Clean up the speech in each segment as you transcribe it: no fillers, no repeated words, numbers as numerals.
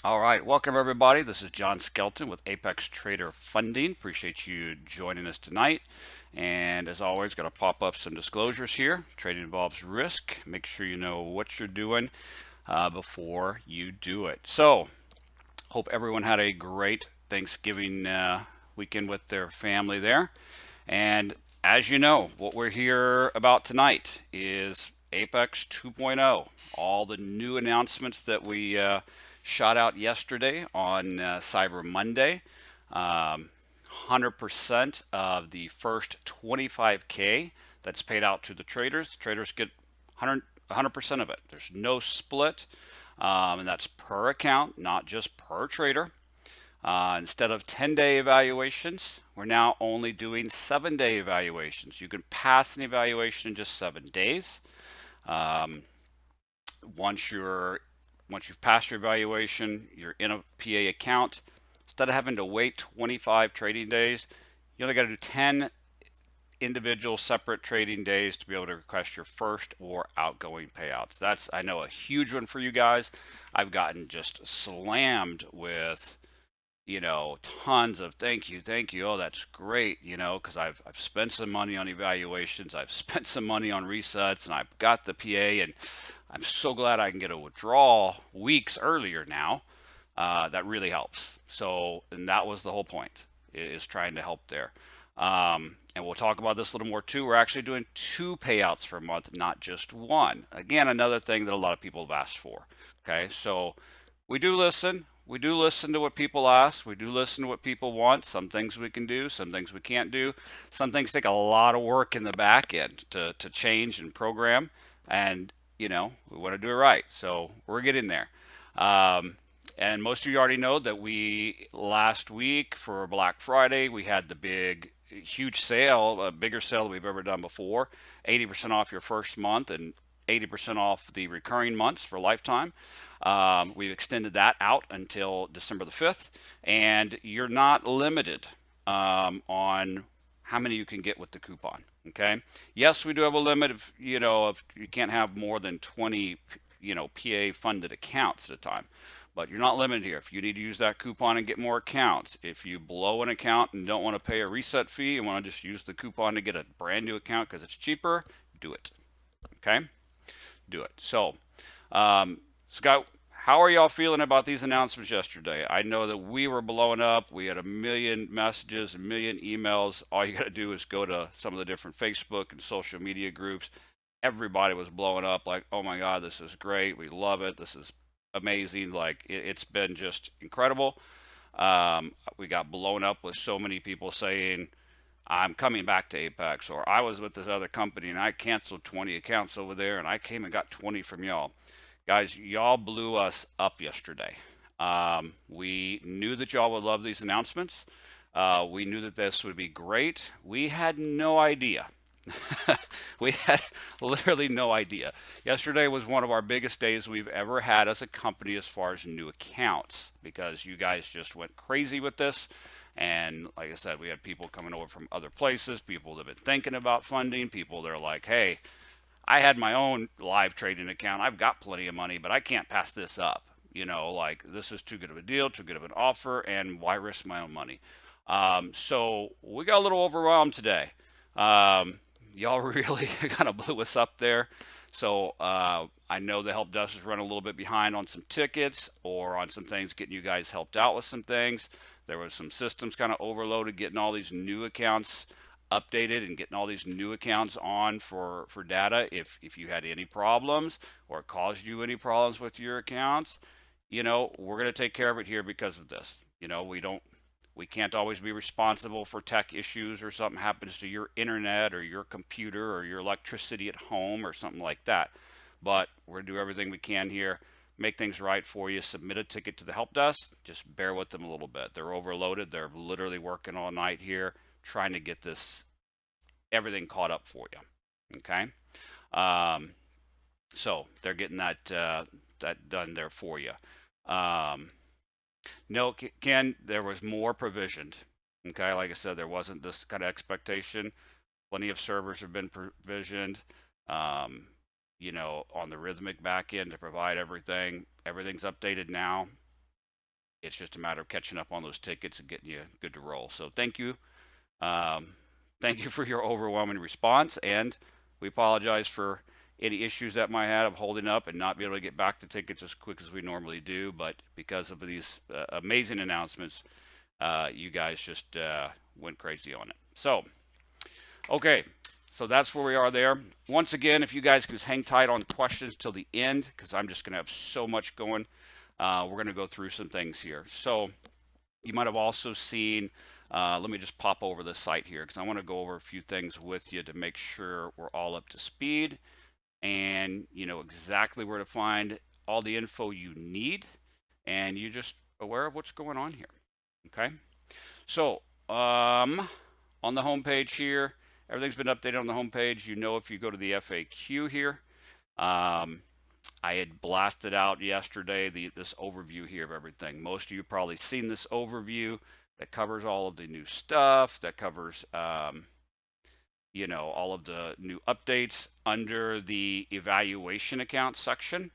All right, welcome everybody. This is John Skelton with Apex Trader Funding. Appreciate you joining us tonight. And as always, got to pop up some disclosures here. Trading involves risk. Make sure you know what you're doing before you do it. So, hope everyone had a great Thanksgiving weekend with their family there. And as you know, what we're here about tonight is Apex 2.0. All the new announcements that we shot out yesterday on Cyber Monday. 100% of the first 25K that's paid out to the traders get 100% of it. There's no split, and that's per account, not just per trader. Instead of 10-day evaluations, we're now only doing 7-day evaluations. You can pass an evaluation in just 7 days. Um, once you're once you've passed your evaluation, you're in a PA account. Instead of having to wait 25 trading days, you only got to do 10 individual separate trading days to be able to request your first or outgoing payouts. That's, I know, a huge one for you guys. I've gotten just slammed with tons of thank you. Oh, that's great, because I've spent some money on evaluations, I've spent some money on resets, and I've got the PA, and I'm so glad I can get a withdrawal weeks earlier now. That really helps. So, and that was the whole point, is trying to help there. And we'll talk about this a little more too. We're actually doing 2 payouts per month, not just one. Again, another thing that a lot of people have asked for. Okay, so we do listen. We do listen to what people ask. We do listen to what people want. Some things we can do, some things we can't do. Some things take a lot of work in the back end to change and program. And, we want to do it right. So we're getting there. And most of you already know that we last week for Black Friday, we had the huge sale, a bigger sale than we've ever done before. 80% off your first month and 80% off the recurring months for lifetime. We've extended that out until December the 5th, and you're not limited on how many you can get with the coupon. Okay. Yes, we do have a limit of, if you can't have more than 20, PA funded accounts at a time. But you're not limited here. If you need to use that coupon and get more accounts, if you blow an account and don't want to pay a reset fee and want to just use the coupon to get a brand new account because it's cheaper, do it. Okay? Do it. So, Scott, how are y'all feeling about these announcements yesterday? I know that we were blowing up. We had a million messages, a million emails. All you got to do is go to some of the different Facebook and social media groups. Everybody was blowing up like, oh my God, this is great. We love it. This is amazing. Like, it's been just incredible. We got blown up with so many people saying, I'm coming back to Apex, or I was with this other company and I canceled 20 accounts over there and I came and got 20 from y'all. Guys, y'all blew us up yesterday. We knew that y'all would love these announcements. We knew that this would be great. We had no idea. We had literally no idea. Yesterday was one of our biggest days we've ever had as a company as far as new accounts because you guys just went crazy with this. And like I said, we had people coming over from other places, people that have been thinking about funding, people that are like, hey, I had my own live trading account. I've got plenty of money, but I can't pass this up. Like this is too good of a deal, too good of an offer, and why risk my own money? So we got a little overwhelmed today. Y'all really kind of blew us up there. So I know the help desk is running a little bit behind on some tickets or on some things, getting you guys helped out with some things. There was some systems kind of overloaded, getting all these new accounts updated and getting all these new accounts on for data. If you had any problems or it caused you any problems with your accounts, we're going to take care of it here because of this. We can't always be responsible for tech issues or something happens to your internet or your computer or your electricity at home or something like that. But we're going to do everything we can here, make things right for you. Submit a ticket to the help desk. Just bear with them a little bit. They're overloaded. They're literally working all night here trying to get everything caught up for you. Okay. Um, so they're getting that done there for you. Um, no, Ken, there was more provisioned. Okay, like I said, there wasn't this kind of expectation. Plenty of servers have been provisioned, um, on the Rhythmic backend to provide everything. Everything's updated now. It's just a matter of catching up on those tickets and getting you good to roll. So thank you. Um, Thank you for your overwhelming response, and we apologize for any issues that might have of holding up and not be able to get back to tickets as quick as we normally do. But because of these amazing announcements, you guys just went crazy on it. So, okay, so that's where we are there. Once again, if you guys can just hang tight on questions till the end, because I'm just going to have so much going. We're going to go through some things here. So, you might have also seen, let me just pop over the site here because I want to go over a few things with you to make sure we're all up to speed and you know exactly where to find all the info you need and you're just aware of what's going on here. Okay, so on the home page here, everything's been updated on the home page. You know, if you go to the FAQ here, I had blasted out yesterday this overview here of everything. Most of you probably seen this overview that covers all of the new stuff, that covers you know, all of the new updates under the evaluation account section.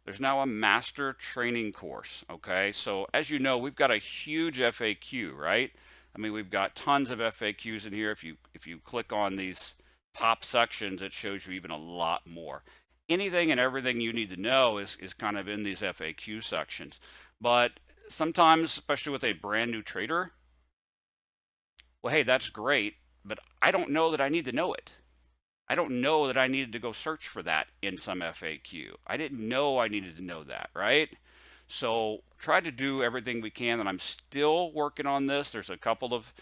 There's now a master training course. Okay, so as you know, we've got a huge FAQ, right? I mean, we've got tons of FAQs in here. If you click on these top sections, it shows you even a lot more. Anything and everything you need to know is kind of in these FAQ sections. But sometimes, especially with a brand new trader, well, hey, that's great, but I don't know that I need to know it. I don't know that I needed to go search for that in some FAQ. I didn't know I needed to know that, right? So try to do everything we can, and I'm still working on this. There's a couple of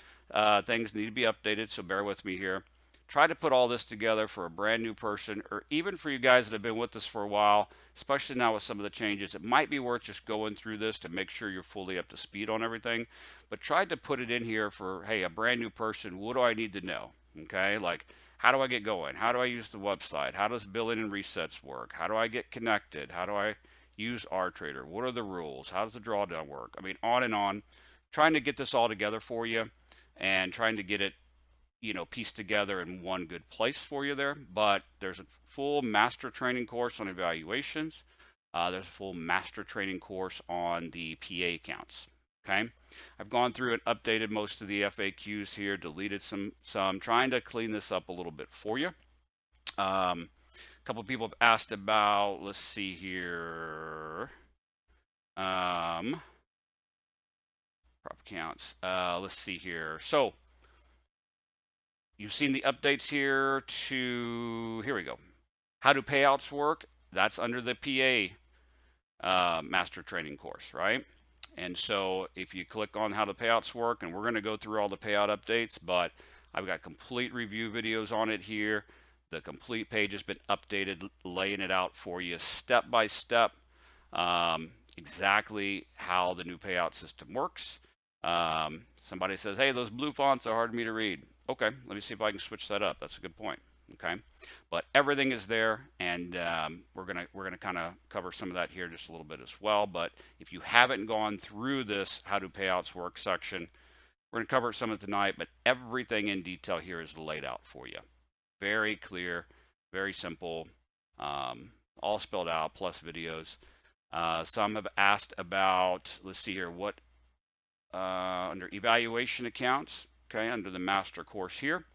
things that need to be updated, so bear with me here. Try to put all this together for a brand new person, or even for you guys that have been with us for a while, especially now with some of the changes. It might be worth just going through this to make sure you're fully up to speed on everything. But try to put it in here for, hey, a brand new person, what do I need to know? Okay, like how do I get going? How do I use the website? How does billing and resets work? How do I get connected? How do I use RTrader? What are the rules? How does the drawdown work? I mean, on and on. Trying to get this all together for you and trying to get it, you know, pieced together in one good place for you there. But there's a full master training course on evaluations. There's a full master training course on the PA accounts. Okay, I've gone through and updated most of the FAQs here, deleted some, trying to clean this up a little bit for you. A couple of people have asked about, let's see here, prop accounts. Let's see here. So you've seen the updates here to, here we go. How do payouts work? That's under the PA master training course, right? And so if you click on how the payouts work, and we're going to go through all the payout updates, but I've got complete review videos on it here. The complete page has been updated, laying it out for you step by step, exactly how the new payout system works. Somebody says, hey, those blue fonts are hard for me to read. Okay, let me see if I can switch that up. That's a good point. Okay, but everything is there, and we're gonna kind of cover some of that here just a little bit as well. But if you haven't gone through this how do payouts work section, we're gonna cover some of it tonight, but everything in detail here is laid out for you. Very clear, very simple, all spelled out, plus videos. Some have asked about, let's see here, what under evaluation accounts, okay, under the master course here.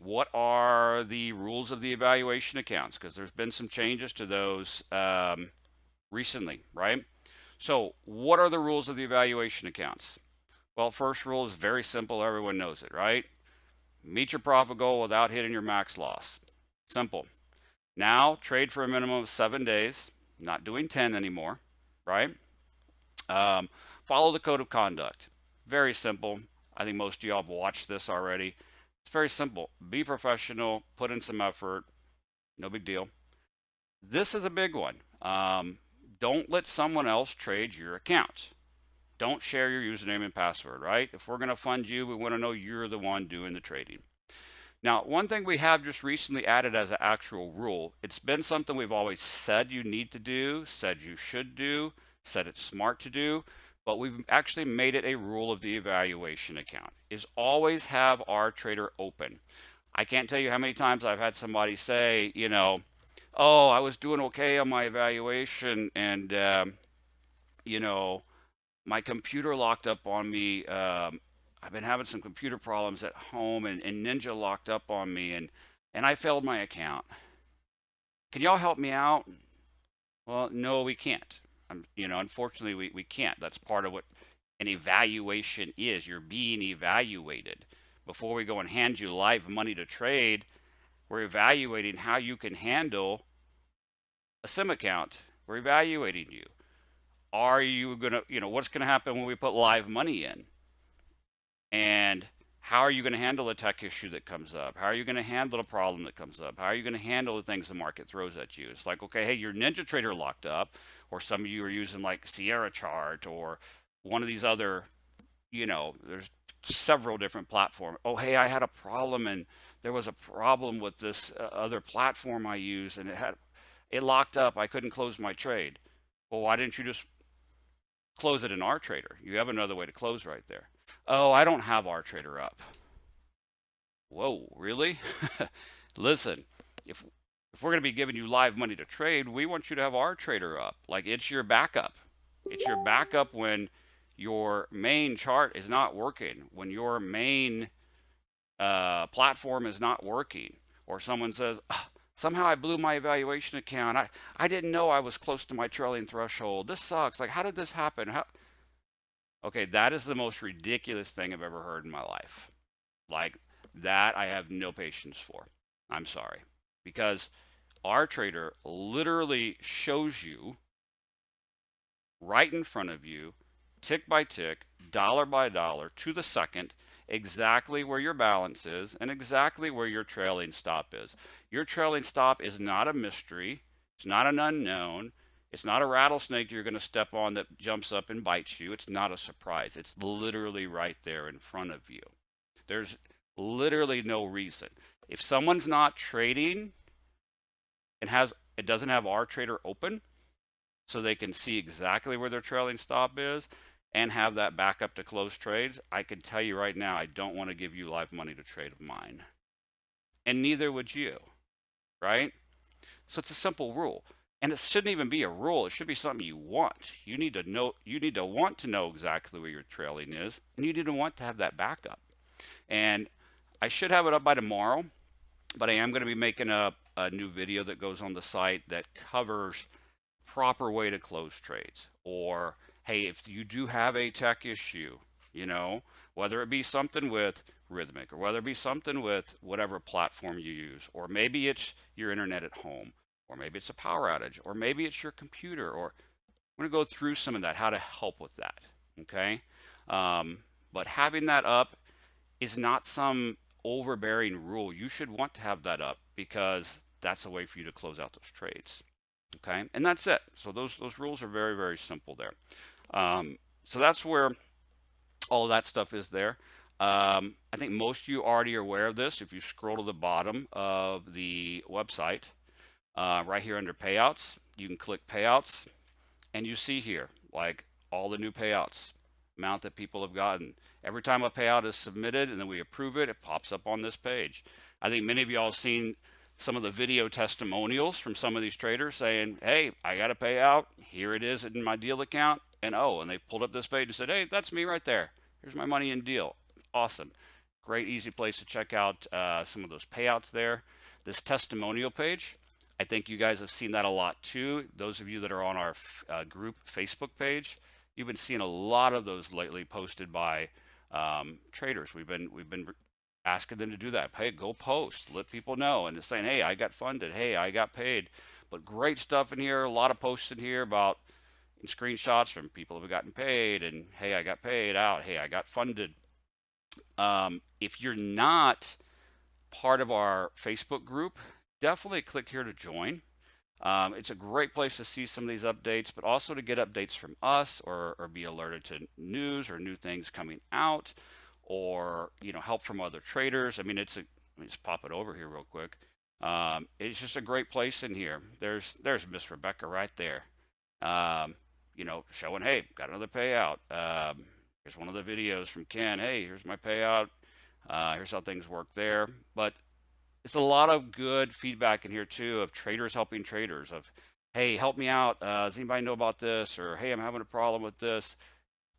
What are the rules of the evaluation accounts? Because there's been some changes to those recently, right? So what are the rules of the evaluation accounts? Well, first rule is very simple. Everyone knows it, right? Meet your profit goal without hitting your max loss. Simple. Now, trade for a minimum of 7 days, not doing 10 anymore, right? Follow the code of conduct. Very simple. I think most of y'all have watched this already. It's very simple. Be professional, put in some effort, no big deal. This is a big one. Don't let someone else trade your account. Don't share your username and password, right? If we're going to fund you, we want to know you're the one doing the trading. Now, one thing we have just recently added as an actual rule, it's been something we've always said you need to do, said you should do, said it's smart to do, but we've actually made it a rule of the evaluation account, is always have RTrader open. I can't tell you how many times I've had somebody say, you know, oh, I was doing okay on my evaluation and you know, my computer locked up on me. I've been having some computer problems at home, and Ninja locked up on me, and I failed my account. Can y'all help me out? Well, no, we can't. Unfortunately, we can't. That's part of what an evaluation is. You're being evaluated. Before we go and hand you live money to trade, we're evaluating how you can handle a SIM account. We're evaluating you. Are you going to, what's going to happen when we put live money in? And how are you going to handle a tech issue that comes up? How are you going to handle a problem that comes up? How are you going to handle the things the market throws at you? It's like, okay, hey, your Ninja Trader locked up, or some of you are using like Sierra Chart or one of these other, there's several different platforms. Oh, hey, I had a problem, and there was a problem with this other platform I use, and it locked up. I couldn't close my trade. Well, why didn't you just close it in our trader? You have another way to close right there. Oh, I don't have our trader up. Whoa, really? Listen, if if we're going to be giving you live money to trade, we want you to have our trader up. Like, it's your backup. It's your backup when your main chart is not working, when your main platform is not working, or someone says, "Ah, somehow I blew my evaluation account. I didn't know I was close to my trailing threshold. This sucks. Like, how did this happen? Okay, that is the most ridiculous thing I've ever heard in my life. Like, that I have no patience for. I'm sorry. Because our trader literally shows you right in front of you, tick by tick, dollar by dollar, to the second, exactly where your balance is and exactly where your trailing stop is. Your trailing stop is not a mystery. It's not an unknown. It's not a rattlesnake you're going to step on that jumps up and bites you. It's not a surprise. It's literally right there in front of you. There's literally no reason. If someone's not trading and it doesn't have our trader open, so they can see exactly where their trailing stop is and have that backup to close trades, I can tell you right now, I don't want to give you live money to trade of mine. And neither would you, right? So it's a simple rule. And it shouldn't even be a rule. It should be something you want. You need to want to know exactly where your trailing is, and you need to want to have that backup. And I should have it up by tomorrow, but I am going to be making a new video that goes on the site that covers proper way to close trades. Or, hey, if you do have a tech issue, whether it be something with Rhythmic or whether it be something with whatever platform you use, or maybe it's your internet at home, or maybe it's a power outage, or maybe it's your computer, or I'm going to go through some of that, how to help with that. Okay. But having that up is not some overbearing rule. You should want to have that up because that's a way for you to close out those trades. Okay, and that's it. So those rules are very, very simple there. So that's where all of that stuff is there. I think most of you already are aware of this. If you scroll to the bottom of the website, right here under payouts, you can click payouts, and you see here like all the new payouts amount that people have gotten. Every time a payout is submitted and then we approve it, it pops up on this page. I think many of y'all have seen some of the video testimonials from some of these traders saying, hey, I got a payout. Here it is in my deal account. And they pulled up this page and said, hey, that's me right there. Here's my money in deal. Awesome. Great, easy place to check out some of those payouts there. This testimonial page, I think you guys have seen that a lot too. Those of you that are on our group Facebook page, you've been seeing a lot of those lately posted by traders. We've been asking them to do that. Hey, go post, let people know, and just saying, hey, I got funded. Hey, I got paid. But great stuff in here. A lot of posts in here about screenshots from people who have gotten paid, and hey, I got paid out. Hey, I got funded. If you're not part of our Facebook group, definitely click here to join. It's a great place to see some of these updates, but also to get updates from us or be alerted to news or new things coming out, or help from other traders. I mean, let me just pop it over here real quick. It's just a great place in here. There's Miss Rebecca right there. Showing, hey, got another payout. Here's one of the videos from Ken. Hey, here's my payout. Here's how things work there. But it's a lot of good feedback in here too, of traders helping traders, of hey, help me out. Does anybody know about this? Or hey, I'm having a problem with this.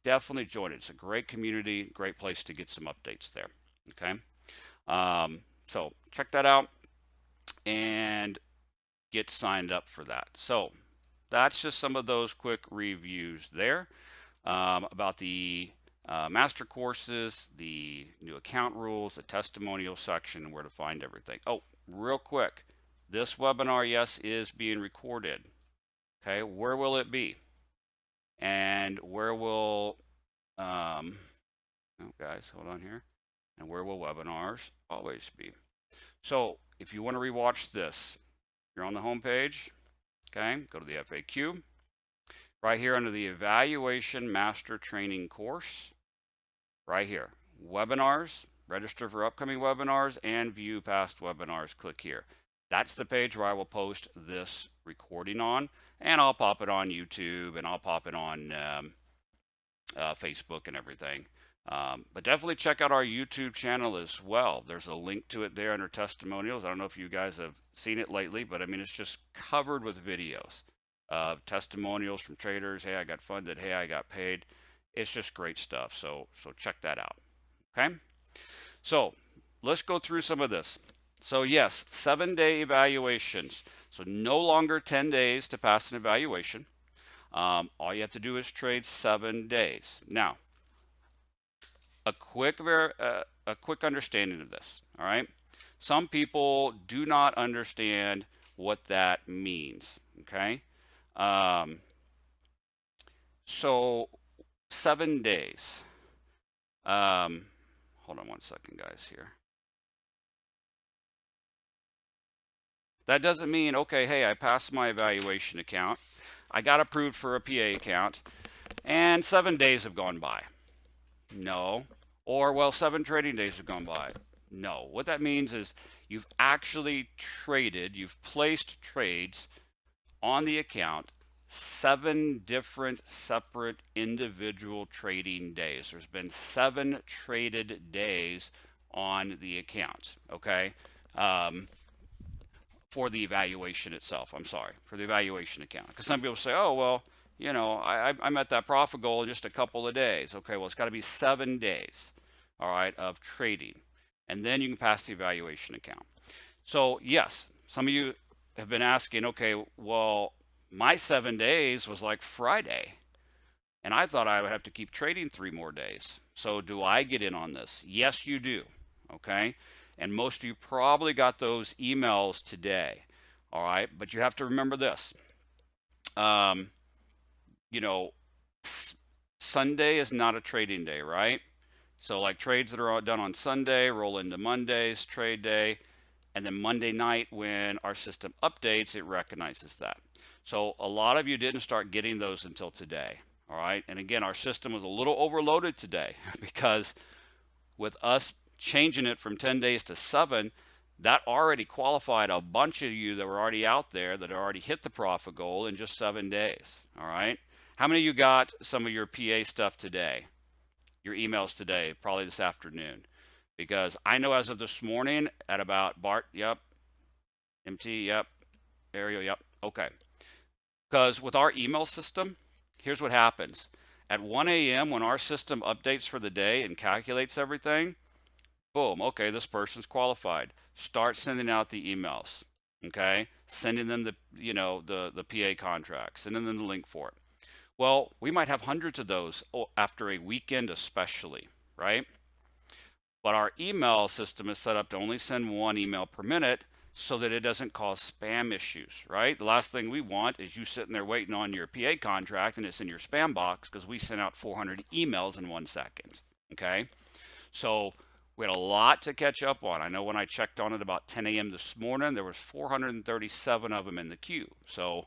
Definitely join it. It's a great community, great place to get some updates there. Okay. So check that out and get signed up for that. So that's just some of those quick reviews there about the master courses, the new account rules, the testimonial section, where to find everything. Oh, real quick, this webinar, yes, is being recorded. Okay, where will it be? And where will, oh guys, hold on here. And where will webinars always be? So if you want to rewatch this, you're on the home page. Okay, go to the FAQ. Right here under the Evaluation Master Training course, right here, webinars, register for upcoming webinars, and view past webinars. Click here. That's the page where I will post this recording on, and I'll pop it on YouTube, and I'll pop it on Facebook and everything. But definitely check out our YouTube channel as well. There's a link to it there under testimonials. I don't know if you guys have seen it lately, but I mean, it's just covered with videos. Testimonials from traders. Hey, I got funded. Hey, I got paid. It's just great stuff. So check that out. Okay. So let's go through some of this. So yes, 7-day evaluations. So no longer 10 days to pass an evaluation. All you have to do is trade 7 days. Now, a quick understanding of this. All right. Some people do not understand what that means. Okay. So 7 days. Hold on one second, guys, here. That doesn't mean, okay, hey, I passed my evaluation account. I got approved for a PA account, and 7 days have gone by. No. Or, well, 7 trading days have gone by. No. What that means is you've actually traded, you've placed trades on the account 7 different separate individual trading days. There's been 7 traded days on the account, okay? For the evaluation itself, I'm sorry, for the evaluation account. Because some people say, oh, well, you know, I met that profit goal in just a couple of days. Okay, well, it's got to be 7 days, all right, of trading. And then you can pass the evaluation account. So, yes, some of you have been asking, okay, well, my 7 days was like Friday, and I thought I would have to keep trading 3 more days. So do I get in on this? Yes, you do, okay? And most of you probably got those emails today, all right? But you have to remember this. You know, Sunday is not a trading day, right? So like trades that are done on Sunday roll into Monday's trade day. And then Monday night, when our system updates, it recognizes that. So a lot of you didn't start getting those until today. All right. And again, our system was a little overloaded today because with us changing it from 10 days to 7, that already qualified a bunch of you that were already out there that already hit the profit goal in just 7 days. All right. How many of you got some of your PA stuff today? Your emails today, probably this afternoon? Because I know as of this morning at about Bart, yep, MT, yep, Ariel, yep, okay. Because with our email system, here's what happens. At 1 a.m. when our system updates for the day and calculates everything, boom, okay, this person's qualified. Start sending out the emails, okay? Sending them the, you know, the PA contract, sending them the link for it. Well, we might have hundreds of those after a weekend especially, right? But our email system is set up to only send 1 email per minute so that it doesn't cause spam issues, right? The last thing we want is you sitting there waiting on your PA contract and it's in your spam box because we sent out 400 emails in 1 second, okay? So we had a lot to catch up on. I know when I checked on it about 10 a.m. this morning, there was 437 of them in the queue. So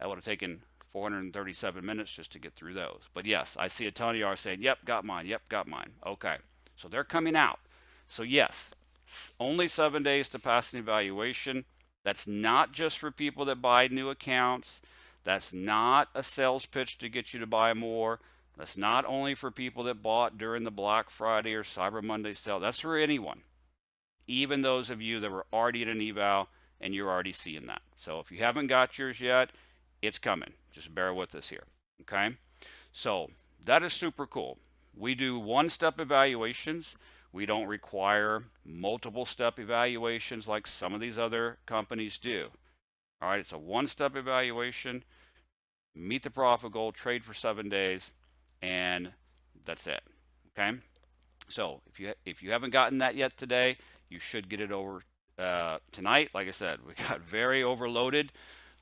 that would have taken 437 minutes just to get through those. But yes, I see a ton of you are saying, yep, got mine, yep, got mine. Okay. So they're coming out. So yes, only 7 days to pass an evaluation. That's not just for people that buy new accounts. That's not a sales pitch to get you to buy more. That's not only for people that bought during the Black Friday or Cyber Monday sale. That's for anyone, even those of you that were already at an eval and you're already seeing that. So if you haven't got yours yet, It's coming. Just bear with us here. Okay. So that is super cool. We do one-step evaluations. We don't require multiple step evaluations like some of these other companies do. All right, it's a one-step evaluation. Meet the profit goal, trade for 7 days, and that's it. Okay. So if you haven't gotten that yet today, you should get it over tonight. Like I said, we got very overloaded.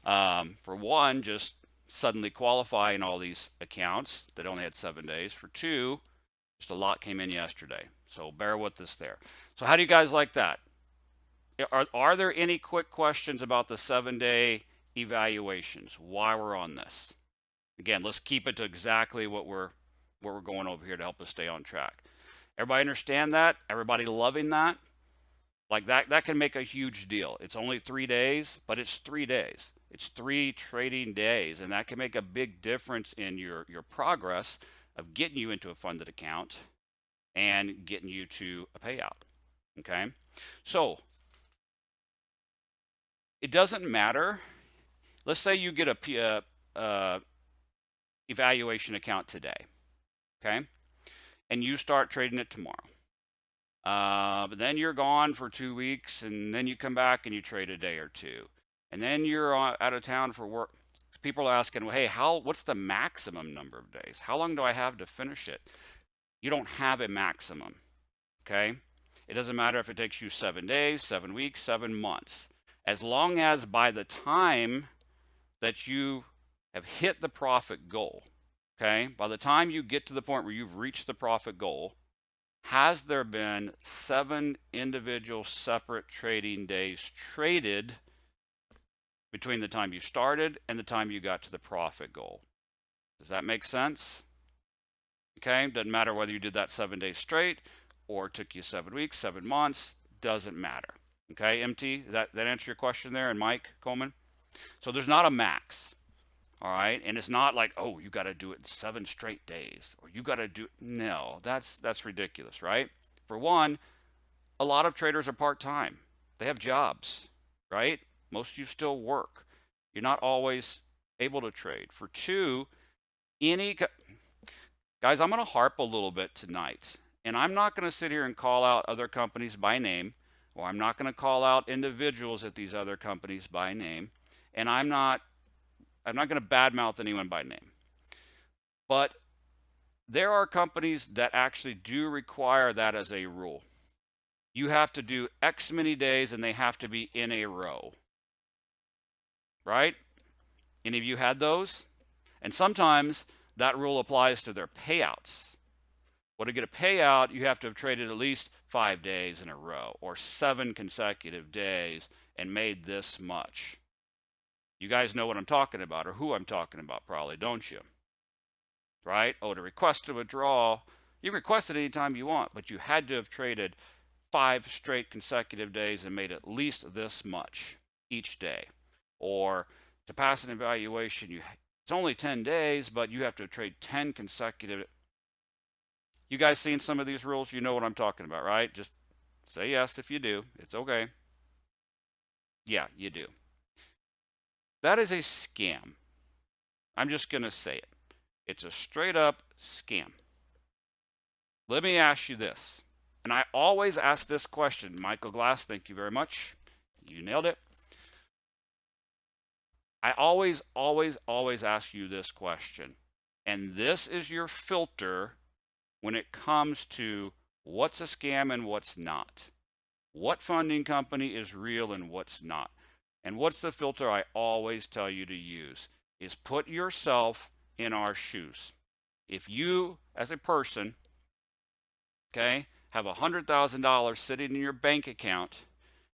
For one, just suddenly qualifying all these accounts that only had 7 days. For two, just a lot came in yesterday. So bear with us there. So how do you guys like that? Are there any quick questions about the 7-day evaluations? Why we're on this? Again, let's keep it to exactly what we're going over here to help us stay on track. Everybody understand that? Everybody loving that? Like that can make a huge deal. It's only 3 days, but it's 3 days. It's 3 trading days, and that can make a big difference in your progress of getting you into a funded account and getting you to a payout. Okay? So, it doesn't matter. Let's say you get a evaluation account today, okay? And you start trading it tomorrow. But then you're gone for 2 weeks, and then you come back and you trade a day or two. And then you're out of town for work. People are asking, well, hey, what's the maximum number of days? How long do I have to finish it? You don't have a maximum, okay? It doesn't matter if it takes you 7 days, 7 weeks, 7 months. As long as by the time that you have hit the profit goal, okay, by the time you get to the point where you've reached the profit goal, has there been 7 individual separate trading days traded between the time you started and the time you got to the profit goal? Does that make sense? Okay, doesn't matter whether you did that 7 days straight or it took you 7 weeks, 7 months, doesn't matter. Okay, MT, does that answer your question there? And Mike Coleman? So there's not a max. All right, and it's not like, oh, you got to do it in 7 straight days, or you got to do, no, that's ridiculous, right? For one, a lot of traders are part-time. They have jobs, right? Most of you still work. You're not always able to trade. For two, guys, I'm going to harp a little bit tonight, and I'm not going to sit here and call out other companies by name, or I'm not going to call out individuals at these other companies by name, and I'm not going to badmouth anyone by name. But there are companies that actually do require that as a rule. You have to do X many days and they have to be in a row. Right? Any of you had those? And sometimes that rule applies to their payouts. Well, to get a payout, you have to have traded at least 5 days in a row or 7 consecutive days and made this much. You guys know what I'm talking about, or who I'm talking about, probably, don't you? Right? Oh, to request a withdrawal, you can request it anytime you want, but you had to have traded 5 straight consecutive days and made at least this much each day. Or to pass an evaluation, it's only 10 days, but you have to trade 10 consecutive. You guys seen some of these rules? You know what I'm talking about, right? Just say yes if you do. It's okay. Yeah, you do. That is a scam. I'm just going to say it. It's a straight up scam. Let me ask you this. And I always ask this question. Michael Glass, thank you very much. You nailed it. I always ask you this question. And this is your filter when it comes to what's a scam and what's not. What funding company is real and what's not. And what's the filter I always tell you to use is put yourself in our shoes. If you, as a person, okay, have $100,000 sitting in your bank account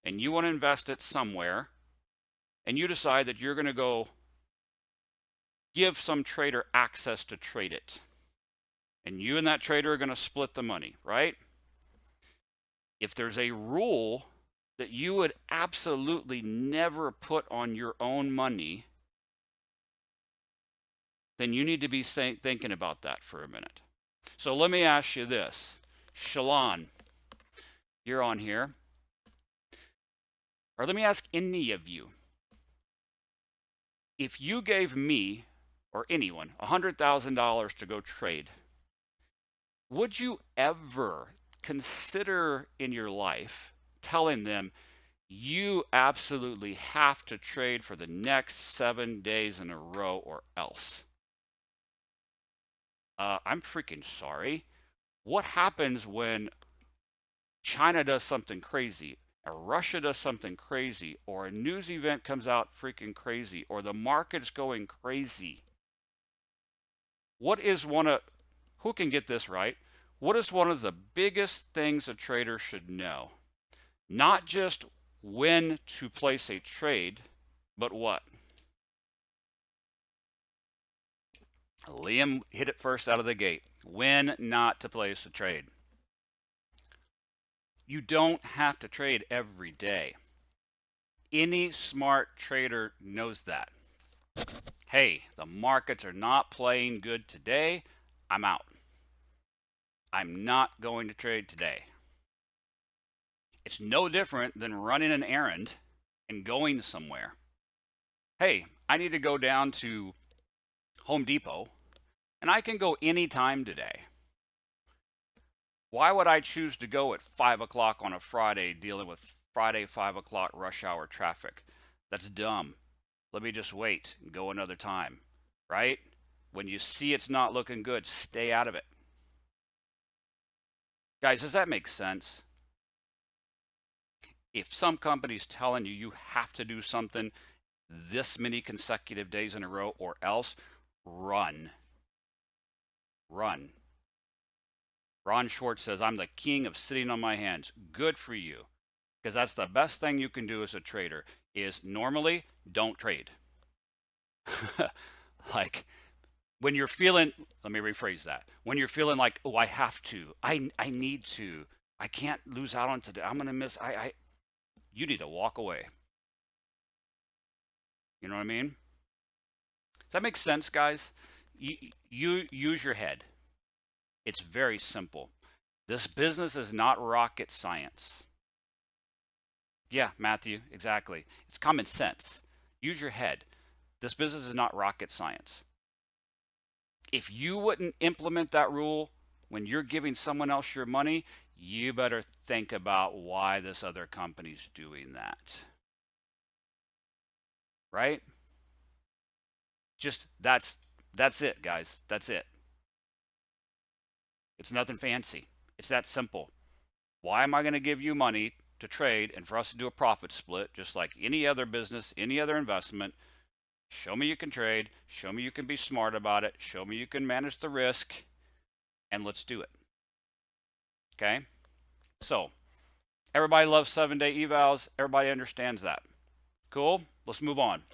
and you want to invest it somewhere, and you decide that you're going to go give some trader access to trade it, and you and that trader are going to split the money, right? If there's a rule that you would absolutely never put on your own money, then you need to be thinking about that for a minute. So let me ask you this. Shalon, you're on here. Or let me ask any of you. If you gave me or anyone $100,000 to go trade, would you ever consider in your life telling them you absolutely have to trade for the next 7 days in a row or else? I'm freaking sorry. What happens when China does something crazy, or Russia does something crazy, or a news event comes out freaking crazy, or the market's going crazy? What is one of, who can get this right? What is one of the biggest things a trader should know? Not just when to place a trade, but what? Liam hit it first out of the gate. When not to place a trade. You don't have to trade every day. Any smart trader knows that. Hey, the markets are not playing good today. I'm out. I'm not going to trade today. It's no different than running an errand and going somewhere. Hey, I need to go down to Home Depot, and I can go anytime today. Why would I choose to go at 5 o'clock on a Friday dealing with Friday 5 o'clock rush hour traffic? That's dumb. Let me just wait and go another time, right? When you see it's not looking good, stay out of it. Guys, does that make sense? If some company's telling you you have to do something this many consecutive days in a row or else, run. Run. Ron Schwartz says, I'm the king of sitting on my hands. Good for you. Because that's the best thing you can do as a trader is normally don't trade. Like when you're feeling, let me rephrase that. When you're feeling like, oh, I have to, I need to, I can't lose out on today. I'm going to miss, you need to walk away. You know what I mean? Does that make sense, guys? You use your head. It's very simple. This business is not rocket science. Yeah, Matthew, exactly. It's common sense. Use your head. This business is not rocket science. If you wouldn't implement that rule when you're giving someone else your money, you better think about why this other company's doing that. Right? Just that's it, guys. That's it. It's nothing fancy. It's that simple. Why am I going to give you money to trade and for us to do a profit split just like any other business, any other investment? Show me you can trade. Show me you can be smart about it. Show me you can manage the risk, and let's do it. Okay? So, everybody loves 7-day evals. Everybody understands that. Cool? Let's move on.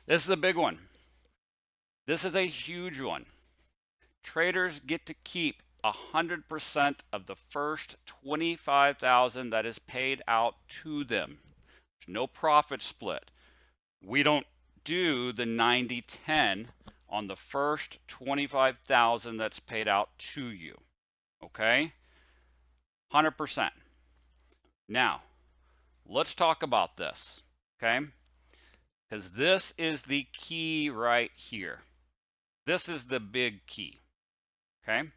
This is a big one. This is a huge one. Traders get to keep 100% of the first 25,000 that is paid out to them. There's no profit split. We don't do the 90-10 on the first 25,000 that's paid out to you. Okay? 100%. Now, let's talk about this. Okay? Because this is the key right here. This is the big key. Okay?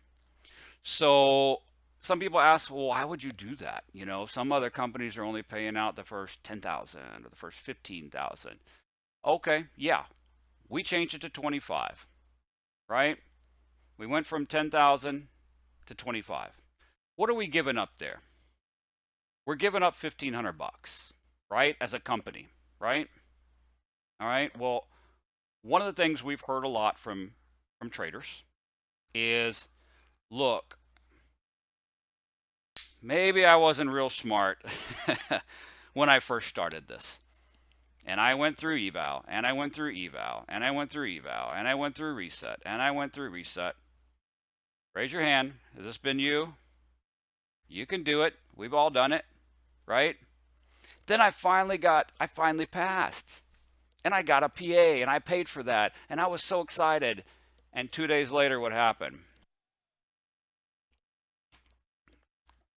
So some people ask, well, why would you do that? You know, some other companies are only paying out the first 10,000 or the first 15,000. Okay, yeah. We changed it to 25, right? We went from 10,000 to 25. What are we giving up there? We're giving up 1,500 bucks, right? As a company, right? All right. Well, one of the things we've heard a lot from traders is, look, maybe I wasn't real smart when I first started this. And I went through eval, and I went through eval, and I went through eval, and I went through reset, and I went through reset. Raise your hand. Has this been you? You can do it. We've all done it, right? Then I finally passed. And I got a PA, and I paid for that, and I was so excited. And 2 days later, what happened?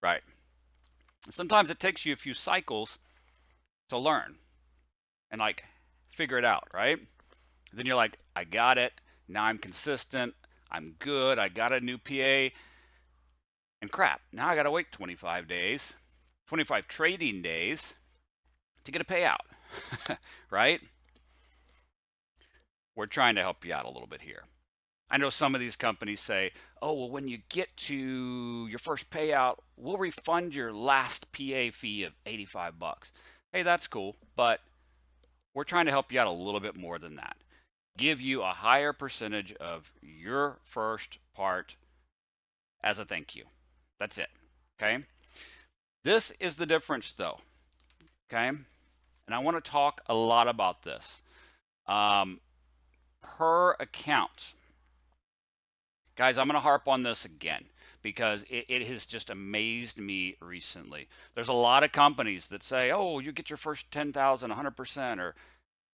Right. Sometimes it takes you a few cycles to learn and like figure it out, right? Then you're like, I got it. Now I'm consistent. I'm good. I got a new PA. And crap, now I got to wait 25 days, 25 trading days to get a payout, right? We're trying to help you out a little bit here. I know some of these companies say, oh, well, when you get to your first payout, we'll refund your last PA fee of 85 bucks. Hey, that's cool, but we're trying to help you out a little bit more than that. Give you a higher percentage of your first part as a thank you. That's it. Okay. This is the difference, though. Okay. And I want to talk a lot about this. Per account. Guys, I'm going to harp on this again because it has just amazed me recently. There's a lot of companies that say, oh, you get your first 10,000 100%, or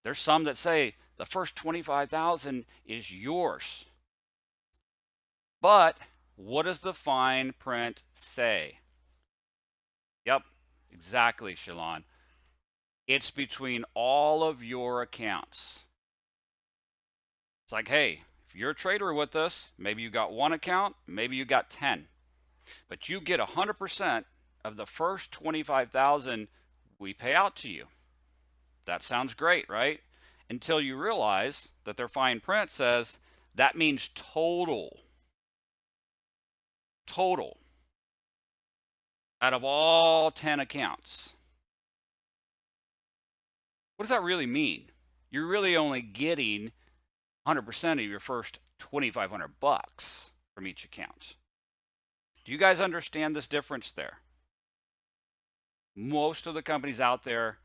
there's some that say the first 25,000 is yours. But what does the fine print say? Yep, exactly, Shalon. It's between all of your accounts. It's like, hey, if you're a trader with us, maybe you got one account, maybe you got 10, but you get 100% of the first 25,000 we pay out to you. That sounds great, right? Until you realize that their fine print says that means total. Total. Out of all 10 accounts. What does that really mean? You're really only getting 100% of your first 2,500 bucks from each account. Do you guys understand this difference there? Most of the companies out there,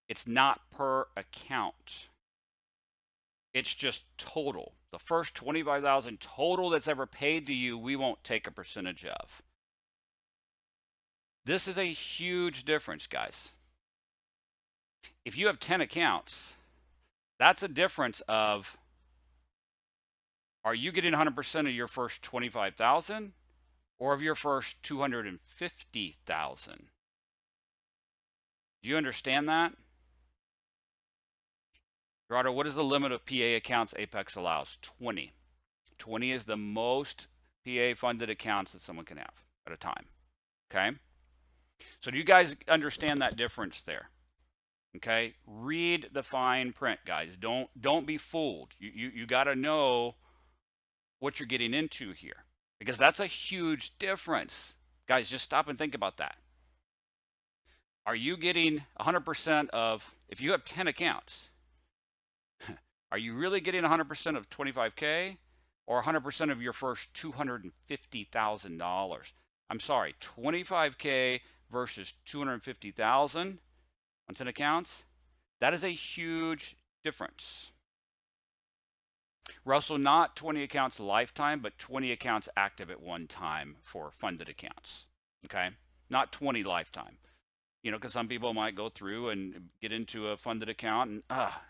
it's not per account. It's just total. The first 25,000 total that's ever paid to you, we won't take a percentage of. This is a huge difference, guys. If you have 10 accounts, that's a difference of, are you getting 100% of your first 25,000 or of your first 250,000? Do you understand that? Gerardo, what is the limit of PA accounts Apex allows? 20. 20 is the most PA funded accounts that someone can have at a time. Okay? So do you guys understand that difference there? Okay? Read the fine print, guys. Don't be fooled. You got to know what you're getting into here, because that's a huge difference. Guys, just stop and think about that. Are you getting 100% of, if you have 10 accounts, are you really getting 100% of 25K or 100% of your first $250,000? I'm sorry, 25K versus 250,000 on 10 accounts. That is a huge difference. Russell, not 20 accounts lifetime, but 20 accounts active at one time for funded accounts. Okay, not 20 lifetime. You know, because some people might go through and get into a funded account and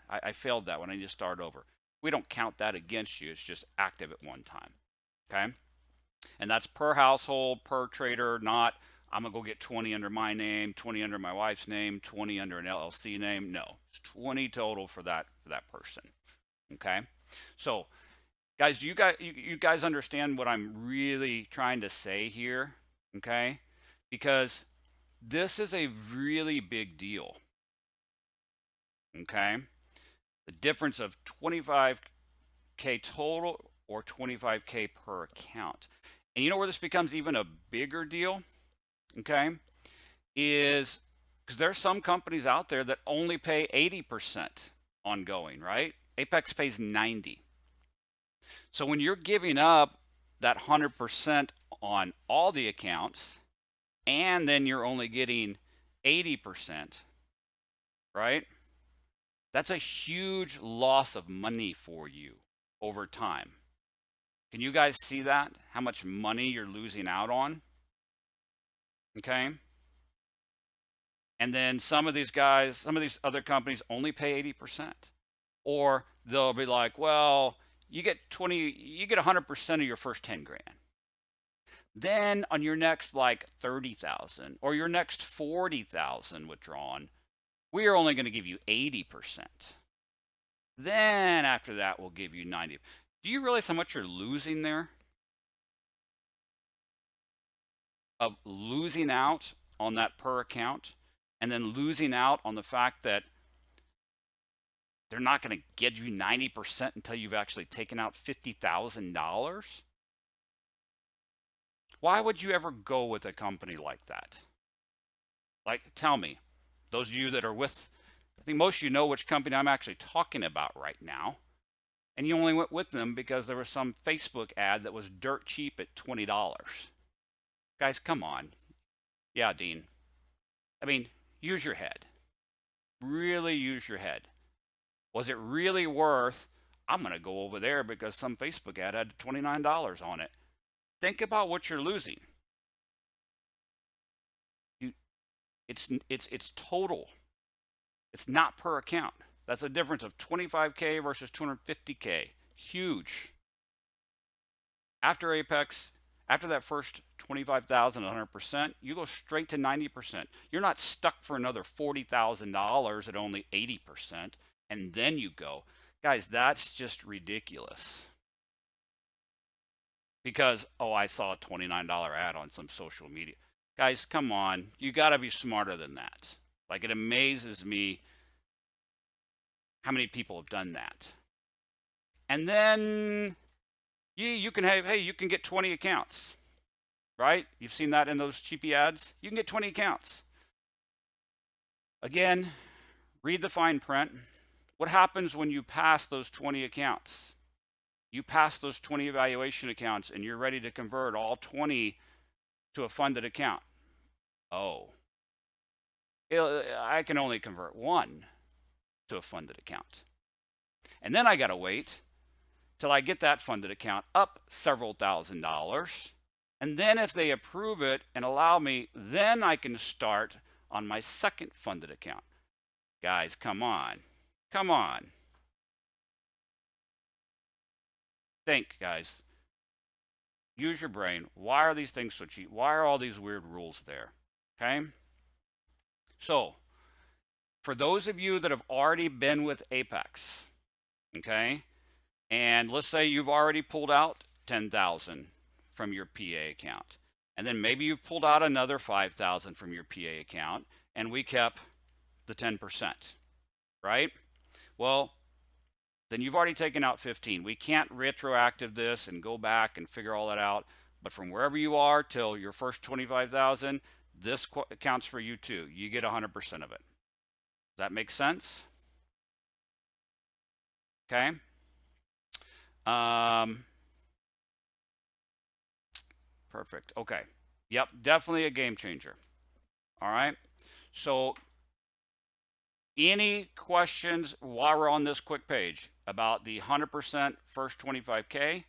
I failed that one. I need to start over. We don't count that against you. It's just active at one time. Okay, and that's per household, per trader. Not I'm gonna go get 20 under my name, 20 under my wife's name, 20 under an LLC name. No, it's 20 total for that person. Okay, so guys, do you guys understand what I'm really trying to say here? Okay, because this is a really big deal. Okay, the difference of 25K total or 25K per account. And you know where this becomes even a bigger deal? Okay, is because there's some companies out there that only pay 80% ongoing, right? Apex pays 90. So when you're giving up that 100% on all the accounts, and then you're only getting 80%, right? That's a huge loss of money for you over time. Can you guys see that? How much money you're losing out on? Okay. And then some of these guys, some of these other companies only pay 80%. Or they'll be like, well, you get 100% of your first 10 grand. Then on your next like 30,000 or your next 40,000 withdrawn, we are only going to give you 80%. Then after that, we'll give you 90. Do you realize how much you're losing there? Of losing out on that per account, and then losing out on the fact that they're not going to get you 90% until you've actually taken out $50,000? Why would you ever go with a company like that? Like, tell me, those of you that are with, I think most of you know which company I'm actually talking about right now. And you only went with them because there was some Facebook ad that was dirt cheap at $20. Guys, come on. Yeah, Dean. I mean, use your head. Really use your head. Was it really worth, I'm going to go over there because some Facebook ad had $29 on it? Think about what you're losing. It's total. It's not per account. That's a difference of 25K versus 250K. Huge. After Apex, after that first 25,000 100%, you go straight to 90%. You're not stuck for another $40,000 at only 80%, and then you go. Guys, that's just ridiculous. Because, oh, I saw a $29 ad on some social media. Guys, come on. You got to be smarter than that. Like, it amazes me how many people have done that. And then you can have, hey, you can get 20 accounts, right? You've seen that in those cheapy ads. You can get 20 accounts. Again, read the fine print. What happens when you pass those 20 accounts? You pass those 20 evaluation accounts and you're ready to convert all 20 to a funded account. Oh, I can only convert one to a funded account. And then I got to wait till I get that funded account up several $1,000s. And then if they approve it and allow me, then I can start on my second funded account. Guys, come on. Come on. Think, guys. Use your brain. Why are these things so cheap? Why are all these weird rules there? Okay? So, for those of you that have already been with Apex, okay, and let's say you've already pulled out 10,000 from your PA account, and then maybe you've pulled out another 5,000 from your PA account, and we kept the 10%, right? Well, then you've already taken out 15. We can't retroactive this and go back and figure all that out. But from wherever you are till your first 25,000, this counts for you too. You get 100% of it. Does that make sense? Okay. Perfect. Okay. Yep, definitely a game changer. All right. So any questions while we're on this quick page about the 100% first 25K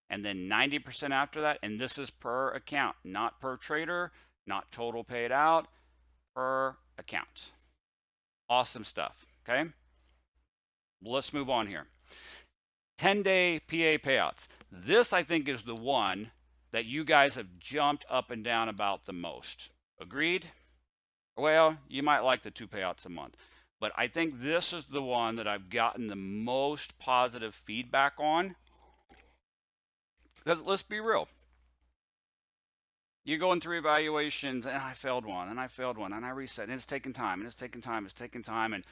and then 90% after that? And this is per account, not per trader, not total paid out, per account. Awesome stuff. Okay. Let's move on here. 10-day PA payouts. This, I think, is the one that you guys have jumped up and down about the most. Agreed? Well, you might like the 2 payouts a month, but I think this is the one that I've gotten the most positive feedback on. Because let's be real. You're going through evaluations, and I failed one, and I failed one, and I reset, and it's taking time, and it's taking time, it's taking time, and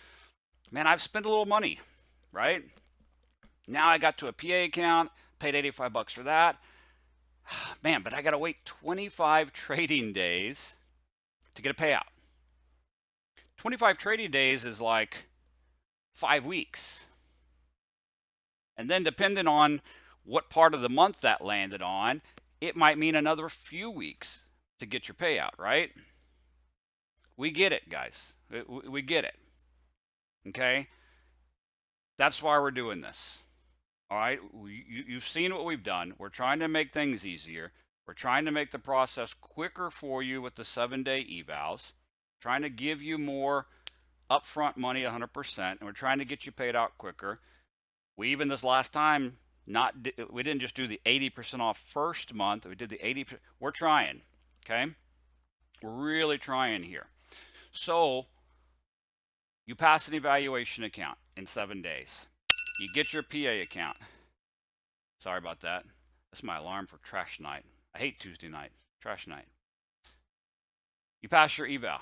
man, I've spent a little money, right? Now I got to a PA account, paid 85 bucks for that. Man, but I got to wait 25 trading days to get a payout. 25 trading days is like 5 weeks. And then depending on what part of the month that landed on, it might mean another few weeks to get your payout, right? We get it, guys. We get it. Okay? That's why we're doing this. All right? You've seen what we've done. We're trying to make things easier. We're trying to make the process quicker for you with the 7-day evals. Trying to give you more upfront money, 100%, and we're trying to get you paid out quicker. We even this last time we didn't just do the 80% off first month. We did the 80%. We're trying, okay? We're really trying here. So you pass an evaluation account in 7 days. You get your PA account. Sorry about that. That's my alarm for trash night. I hate Tuesday night. Trash night. You pass your eval.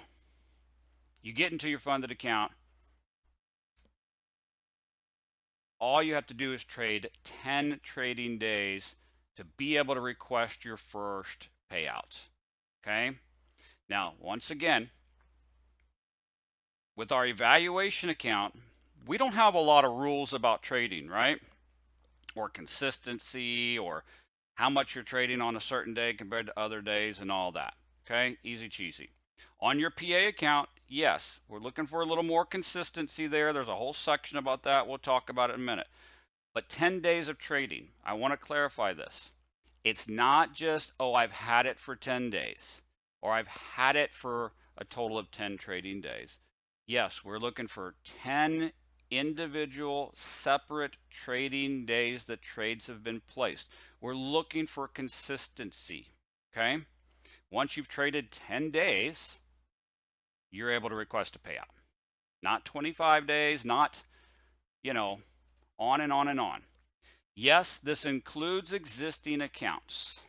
You get into your funded account. All you have to do is trade 10 trading days to be able to request your first payouts. Okay? Now, once again, with our evaluation account, we don't have a lot of rules about trading, right? Or consistency, or how much you're trading on a certain day compared to other days and all that. Okay? Easy cheesy. On your PA account, yes, we're looking for a little more consistency there. There's a whole section about that. We'll talk about it in a minute. But 10 days of trading, I want to clarify this. It's not just, oh, I've had it for 10 days, or I've had it for a total of 10 trading days. Yes, we're looking for 10 individual separate trading days that trades have been placed. We're looking for consistency, okay? Once you've traded 10 days, you're able to request a payout. Not 25 days, not, on and on and on. Yes, this includes existing accounts.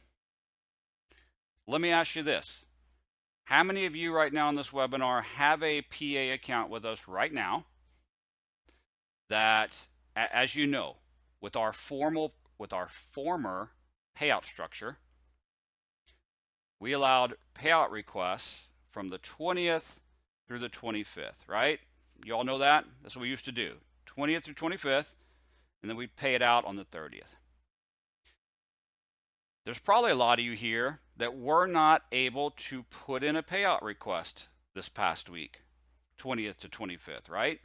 Let me ask you this. How many of you right now in this webinar have a PA account with us right now that, as you know, with our former payout structure, we allowed payout requests from the 20th through the 25th, right? You all know that? That's what we used to do. 20th through 25th, and then we'd pay it out on the 30th. There's probably a lot of you here that were not able to put in a payout request this past week, 20th to 25th, right?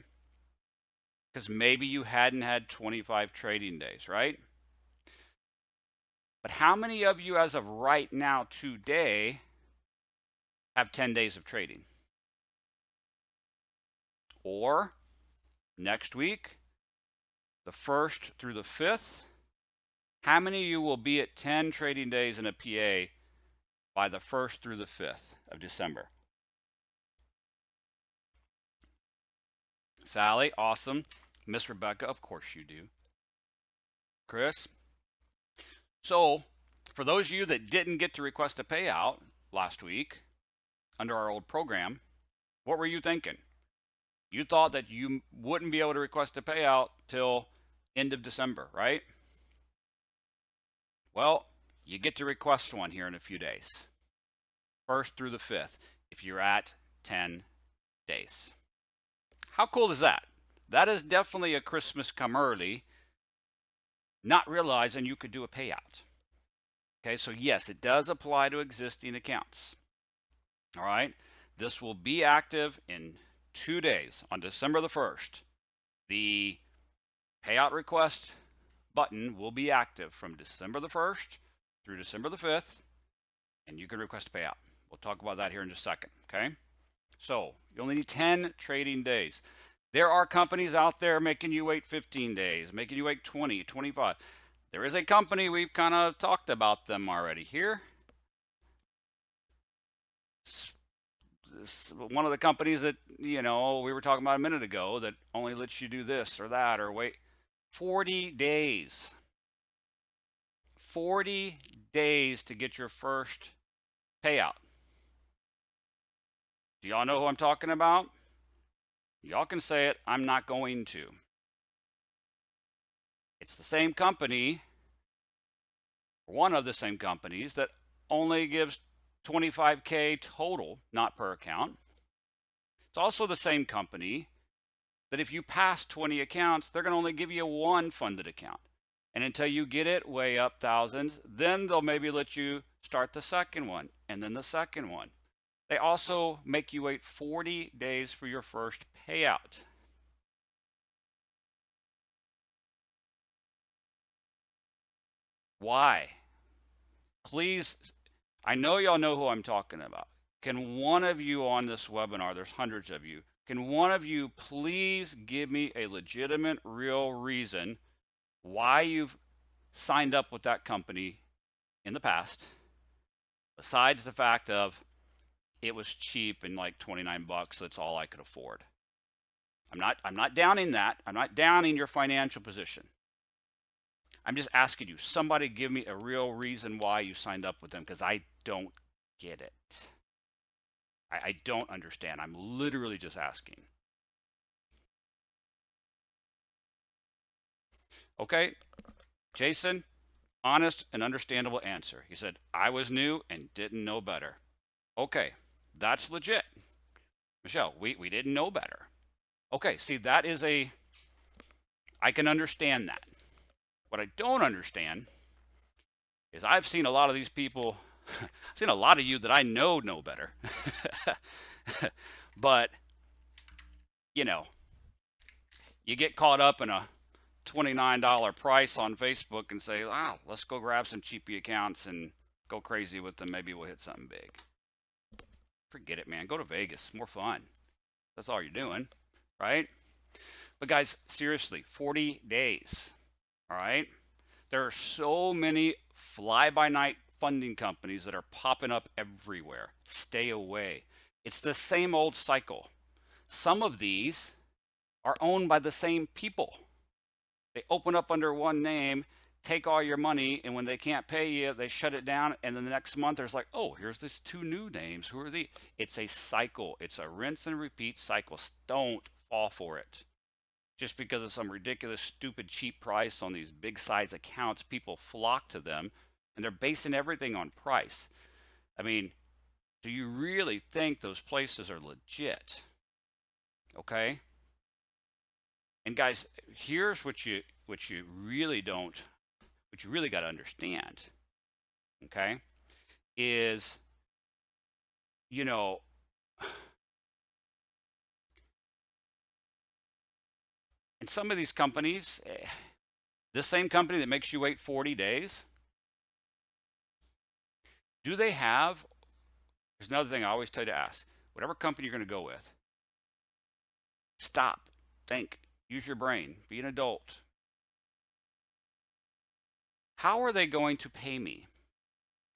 Because maybe you hadn't had 25 trading days, right? But how many of you as of right now today have 10 days of trading? Or next week, the 1st through the 5th, how many of you will be at 10 trading days in a PA by the 1st through the 5th of December? Sally, awesome. Miss Rebecca, of course you do. Chris? So, for those of you that didn't get to request a payout last week under our old program, what were you thinking? You thought that you wouldn't be able to request a payout till end of December, right? Well, you get to request one here in a few days. 1st through the 5th, if you're at 10 days. How cool is that? That is definitely a Christmas come early, not realizing you could do a payout. Okay, so yes, it does apply to existing accounts. All right, this will be active in 2 days on December the 1st. The payout request button will be active from December the 1st through December the 5th, and you can request a payout. We'll talk about that here in just a second, okay? So you only need 10 trading days. There are companies out there making you wait 15 days, making you wait 20, 25. There is a company, we've kind of talked about them already here. One of the companies that, we were talking about a minute ago that only lets you do this or that or wait 40 days. 40 days to get your first payout. Do y'all know who I'm talking about? Y'all can say it. I'm not going to. It's the same company, one of the same companies, that only gives 25K total, not per account. It's also the same company that if you pass 20 accounts, they're going to only give you one funded account. And until you get it way up thousands, then they'll maybe let you start the second one and then the second one. They also make you wait 40 days for your first payout. Why? Please, I know y'all know who I'm talking about. Can one of you on this webinar, there's hundreds of you, can one of you please give me a legitimate, real reason why you've signed up with that company in the past, besides the fact of it was cheap and like 29 bucks, that's all I could afford? I'm not downing that. I'm not downing your financial position. I'm just asking you, somebody give me a real reason why you signed up with them, because I don't get it. I don't understand. I'm literally just asking. Okay, Jason, honest and understandable answer. He said, I was new and didn't know better. Okay, that's legit. Michelle, we didn't know better. Okay, see, I can understand that. What I don't understand is I've seen a lot of these people, I've seen a lot of you that I know better. But, you know, you get caught up in a $29 price on Facebook and say, wow, let's go grab some cheapy accounts and go crazy with them. Maybe we'll hit something big. Forget it, man. Go to Vegas. More fun. That's all you're doing, right? But guys, seriously, 40 days, all right? There are so many fly-by-night funding companies that are popping up everywhere. Stay away. It's the same old cycle. Some of these are owned by the same people. They open up under one name, take all your money, and when they can't pay you, they shut it down. And then the next month, there's like, oh, here's these two new names. Who are these? It's a cycle. It's a rinse and repeat cycle. Don't fall for it. Just because of some ridiculous, stupid, cheap price on these big size accounts, people flock to them, and they're basing everything on price. I mean, do you really think those places are legit? Okay? And guys, here's what you really don't, what you really got to understand, okay, is, you know, in some of these companies, this same company that makes you wait 40 days, do they have, there's another thing I always tell you to ask, whatever company you're going to go with, stop, think, use your brain, be an adult. How are they going to pay me?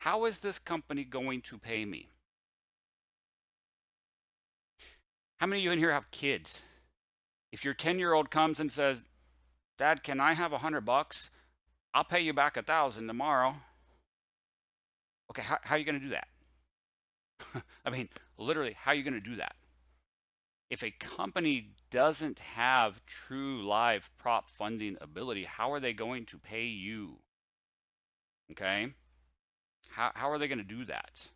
How is this company going to pay me? How many of you in here have kids? If your 10-year-old comes and says, Dad, can I have $100? I'll pay you back 1,000 tomorrow. Okay, how are you going to do that? I mean, literally, how are you going to do that? If a company doesn't have true live prop funding ability, how are they going to pay you? Okay? How are they going to do that?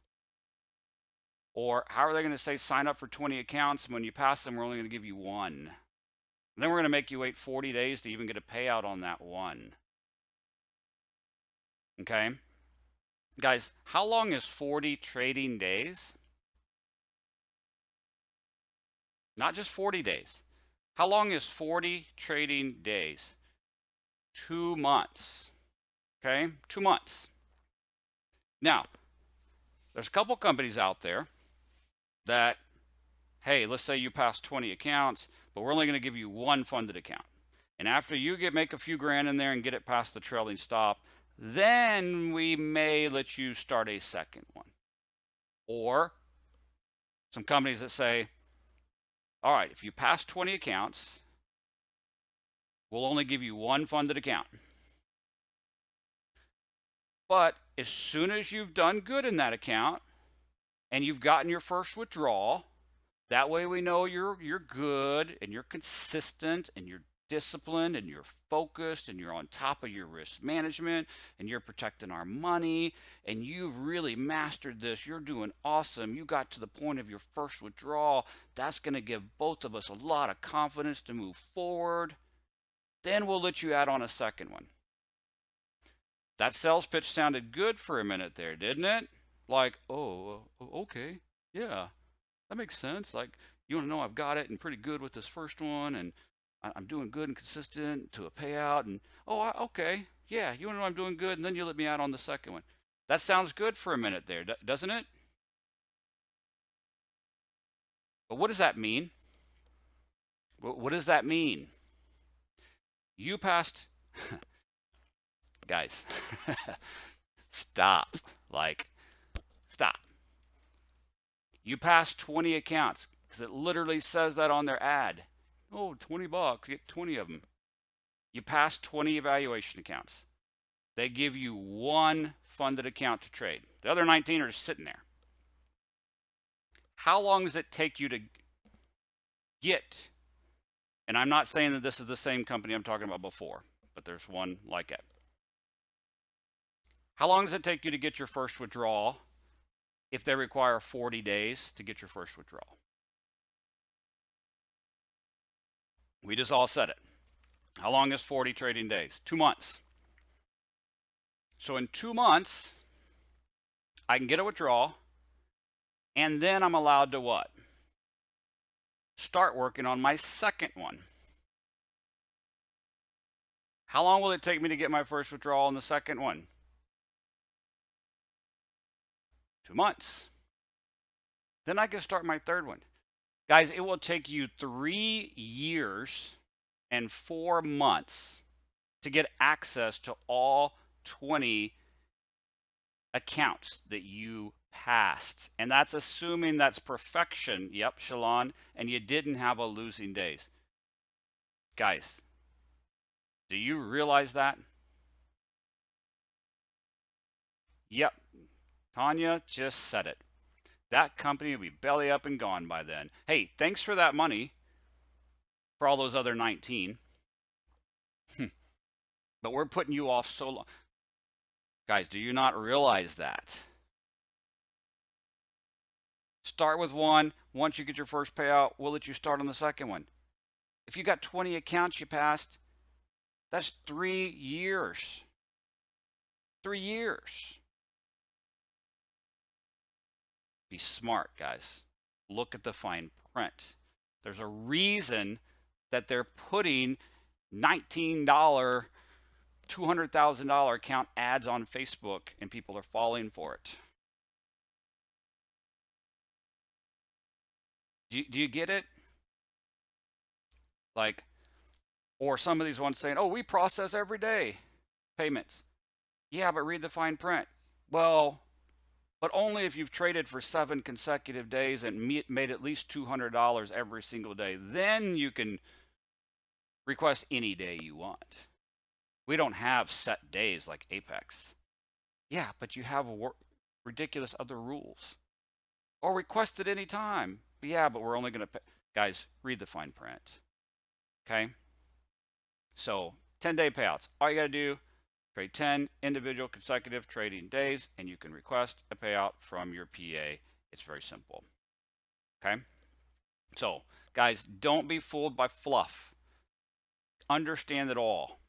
Or how are they going to say sign up for 20 accounts, and when you pass them, we're only going to give you one? And then we're going to make you wait 40 days to even get a payout on that one. Okay? Guys, how long is 40 trading days? Not just 40 days. How long is 40 trading days? 2 months. Okay? 2 months. Now, there's a couple companies out there that, hey, let's say you pass 20 accounts, but we're only going to give you one funded account. And after you make a few grand in there and get it past the trailing stop, then we may let you start a second one. Or some companies that say, all right, if you pass 20 accounts, we'll only give you one funded account. But as soon as you've done good in that account and you've gotten your first withdrawal, that way we know you're good and you're consistent and you're disciplined and you're focused and you're on top of your risk management and you're protecting our money and you've really mastered this. You're doing awesome. You got to the point of your first withdrawal. That's going to give both of us a lot of confidence to move forward. Then we'll let you add on a second one. That sales pitch sounded good for a minute there, didn't it? Like, oh, okay, yeah, that makes sense. Like, you want to know I've got it and pretty good with this first one, and I'm doing good and consistent to a payout, and oh, okay, yeah, you want to know I'm doing good, and then you let me out on the second one. That sounds good for a minute there, doesn't it? But what does that mean? What does that mean? You passed, guys, stop, like, stop. You passed 20 accounts because it literally says that on their ad. Oh, $20, get 20 of them. You pass 20 evaluation accounts. They give you one funded account to trade. The other 19 are just sitting there. How long does it take you to get, and I'm not saying that this is the same company I'm talking about before, but there's one like it. How long does it take you to get your first withdrawal if they require 40 days to get your first withdrawal? We just all said it. How long is 40 trading days? 2 months. So in 2 months, I can get a withdrawal, and then I'm allowed to what? Start working on my second one. How long will it take me to get my first withdrawal on the second one? 2 months. Then I can start my third one. Guys, it will take you 3 years and 4 months to get access to all 20 accounts that you passed. And that's assuming that's perfection. Yep, Shalon. And you didn't have a losing days. Guys, do you realize that? Yep. Tanya just said it. That company will be belly up and gone by then. Hey, thanks for that money for all those other 19. But we're putting you off so long. Guys, do you not realize that? Start with one. Once you get your first payout, we'll let you start on the second one. If you got 20 accounts you passed, that's 3 years. 3 years. Be smart, guys. Look at the fine print. There's a reason that they're putting $19, $200,000 account ads on Facebook and people are falling for it. Do you get it? Like, or some of these ones saying, oh, we process every day payments. Yeah, but read the fine print. Well, but only if you've traded for 7 consecutive days and made at least $200 every single day. Then you can request any day you want. We don't have set days like Apex. Yeah, but you have ridiculous other rules. Or request at any time. Yeah, but we're only going to pay. Guys, read the fine print. Okay? So 10-day payouts. All you got to do, trade 10 individual consecutive trading days, and you can request a payout from your PA. It's very simple. Okay? So, guys, don't be fooled by fluff. Understand it all.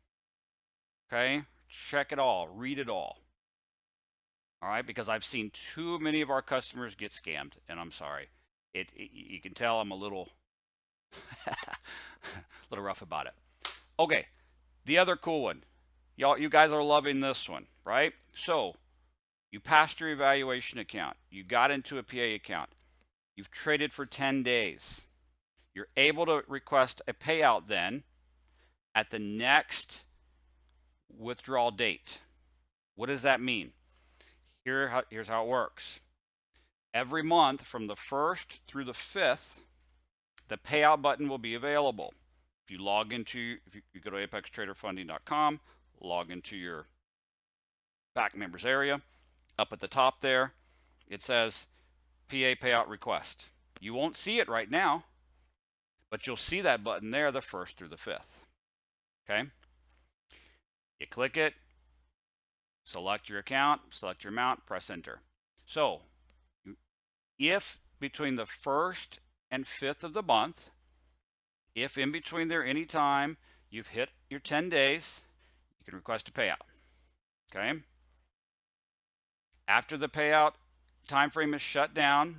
Okay? Check it all. Read it all. All right? Because I've seen too many of our customers get scammed, and I'm sorry. You can tell I'm a little rough about it. Okay, the other cool one. You guys are loving this one, right? So you passed your evaluation account. You got into a PA account. You've traded for 10 days. You're able to request a payout then at the next withdrawal date. What does that mean? Here's how it works. Every month from the 1st through the 5th, the payout button will be available. If you log into, if you go to apextraderfunding.com, log into your back members area, up at the top there, it says PA payout request. You won't see it right now, but you'll see that button there the 1st through the 5th. Okay? You click it, select your account, select your amount, press enter. So, if between the 1st and 5th of the month, if in between there any time you've hit your 10 days, you can request a payout. Okay? After the payout time frame is shut down,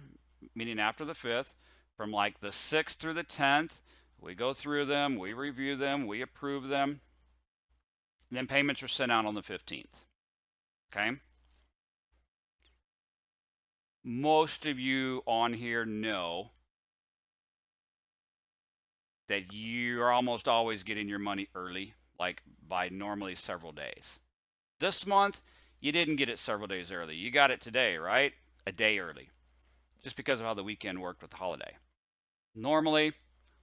meaning after the 5th, from like the 6th through the 10th, we go through them, we review them, we approve them, and then payments are sent out on the 15th. Okay? Most of you on here know that you're almost always getting your money early, like by normally several days. This month, you didn't get it several days early. You got it today, right? A day early, just because of how the weekend worked with the holiday. Normally,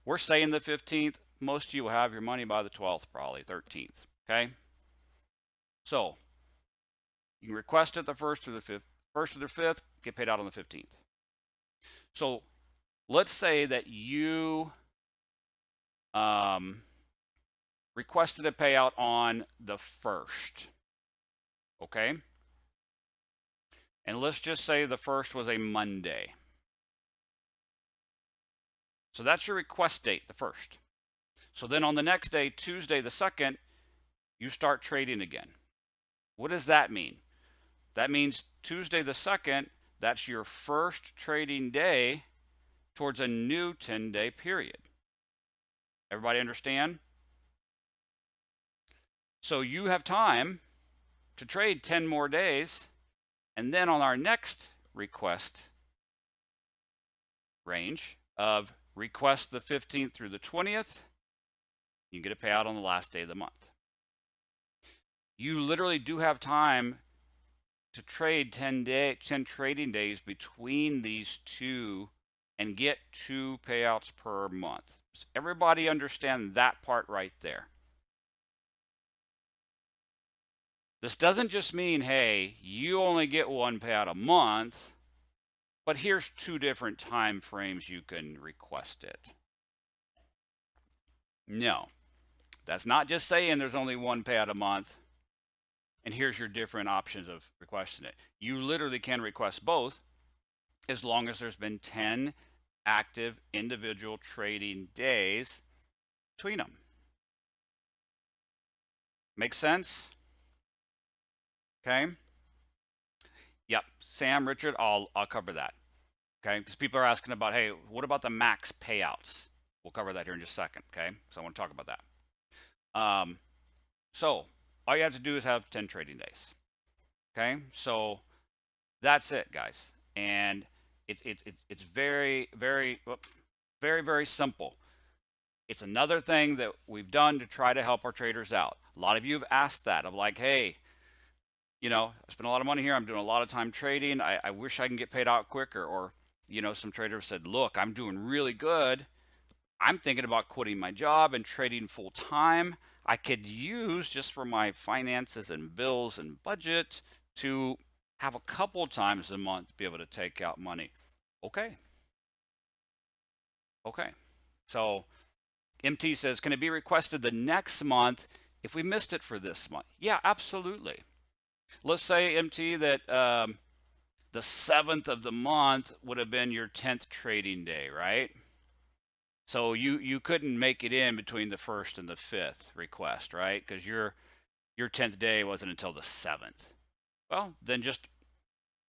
We're saying the 15th. Most of you will have your money by the 12th, probably 13th. Okay. So you can request it the first through the fifth, first through the fifth, get paid out on the 15th. So let's say that you requested a payout on the first. Okay. And let's just say the first was a Monday. So that's your request date, the first. So then on the next day, Tuesday the 2nd, you start trading again. What does that mean? That means Tuesday the 2nd, that's your first trading day towards a new 10-day period. Everybody understand? So you have time to trade 10 more days, and then on our next request range of request the 15th through the 20th, you get a payout on the last day of the month. You literally do have time to trade 10 trading days between these two and get 2 payouts per month. Does everybody understand that part right there? This doesn't just mean, hey, you only get 1 payout a month, but here's 2 different time frames you can request it. No, that's not just saying there's only 1 payout a month and here's your different options of requesting it. You literally can request both as long as there's been 10 active individual trading days between them. Make sense? Okay. Yep. Sam, Richard, I'll cover that. Okay. Because people are asking about, hey, what about the max payouts? We'll cover that here in just a second. Okay. So I want to talk about that. So all you have to do is have 10 trading days. Okay. So that's it, guys. And it's very, very, very, very simple. It's another thing that we've done to try to help our traders out. A lot of you have asked that of like, hey, you know, I spend a lot of money here. I'm doing a lot of time trading. I wish I can get paid out quicker. Or, you know, some traders said, look, I'm doing really good. I'm thinking about quitting my job and trading full time. I could use just for my finances and bills and budget to have a couple times a month to be able to take out money. Okay. Okay. So MT says, can it be requested the next month if we missed it for this month? Yeah, absolutely. Let's say, MT, that the 7th of the month would have been your 10th trading day, right? So you couldn't make it in between the 1st and the 5th request, right? Because your 10th day wasn't until the 7th. Well, then just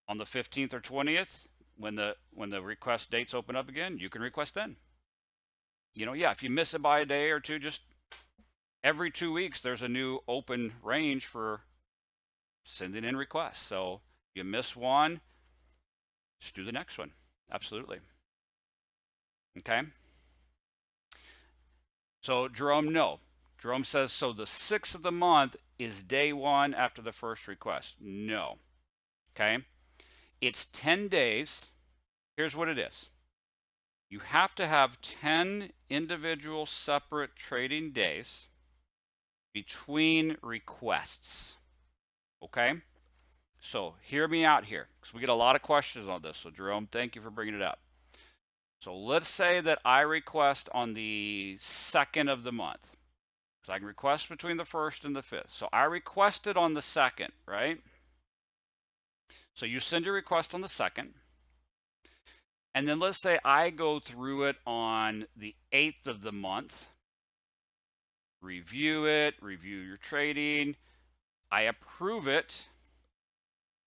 on the 15th or 20th, when the request dates open up again, you can request then. You know, yeah, if you miss it by a day or two, just every 2 weeks there's a new open range for sending in requests. So if you miss one, just do the next one. Absolutely. Okay. So Jerome, no. Jerome says, so the 6th of the month is day 1 after the first request. No. Okay. It's 10 days. Here's what it is. You have to have 10 individual separate trading days between requests. Okay. So hear me out here, because we get a lot of questions on this. So Jerome, thank you for bringing it up. So let's say that I request on the 2nd of the month. So I can request between the 1st and the 5th. So I requested on the 2nd, right? So you send your request on the 2nd. And then let's say I go through it on the 8th of the month. Review it, review your trading. I approve it.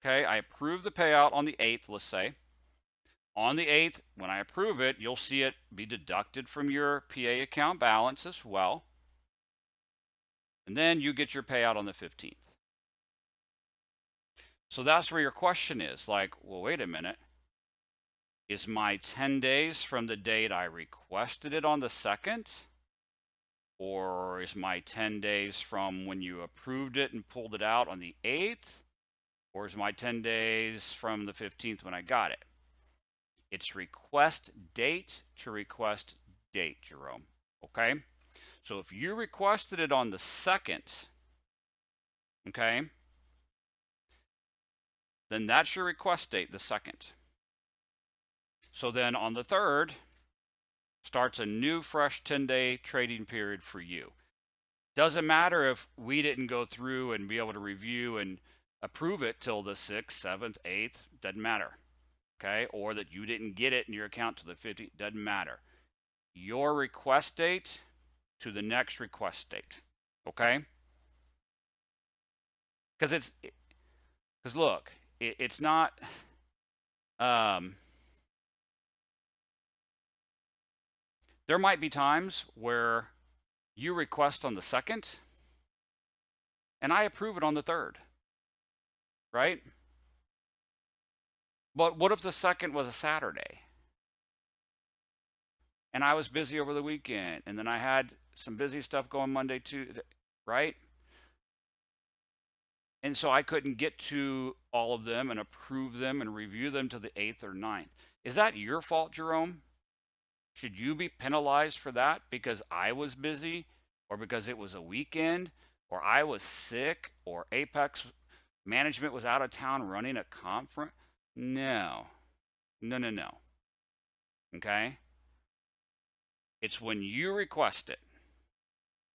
Okay, I approve the payout on the 8th, let's say. On the 8th, when I approve it, you'll see it be deducted from your PA account balance as well. And then you get your payout on the 15th. So that's where your question is like, well, wait a minute. Is my 10 days from the date I requested it on the 2nd? Or is my 10 days from when you approved it and pulled it out on the 8th? Or is my 10 days from the 15th when I got it? It's request date to request date, Jerome. Okay? So if you requested it on the 2nd, okay, then that's your request date, the 2nd. So then on the 3rd starts a new fresh 10-day trading period for you. Doesn't matter if we didn't go through and be able to review and approve it till the 6th, 7th, 8th, doesn't matter. Okay? Or that you didn't get it in your account to the 50th, doesn't matter. Your request date to the next request date. Okay? Because look, it's not there might be times where you request on the 2nd and I approve it on the 3rd, right? But what if the 2nd was a Saturday and I was busy over the weekend and then I had some busy stuff going Monday, Tuesday, right? And so I couldn't get to all of them and approve them and review them to the 8th or 9th. Is that your fault, Jerome? Should you be penalized for that because I was busy or because it was a weekend or I was sick or Apex management was out of town running a conference? No. No. Okay? It's when you request it.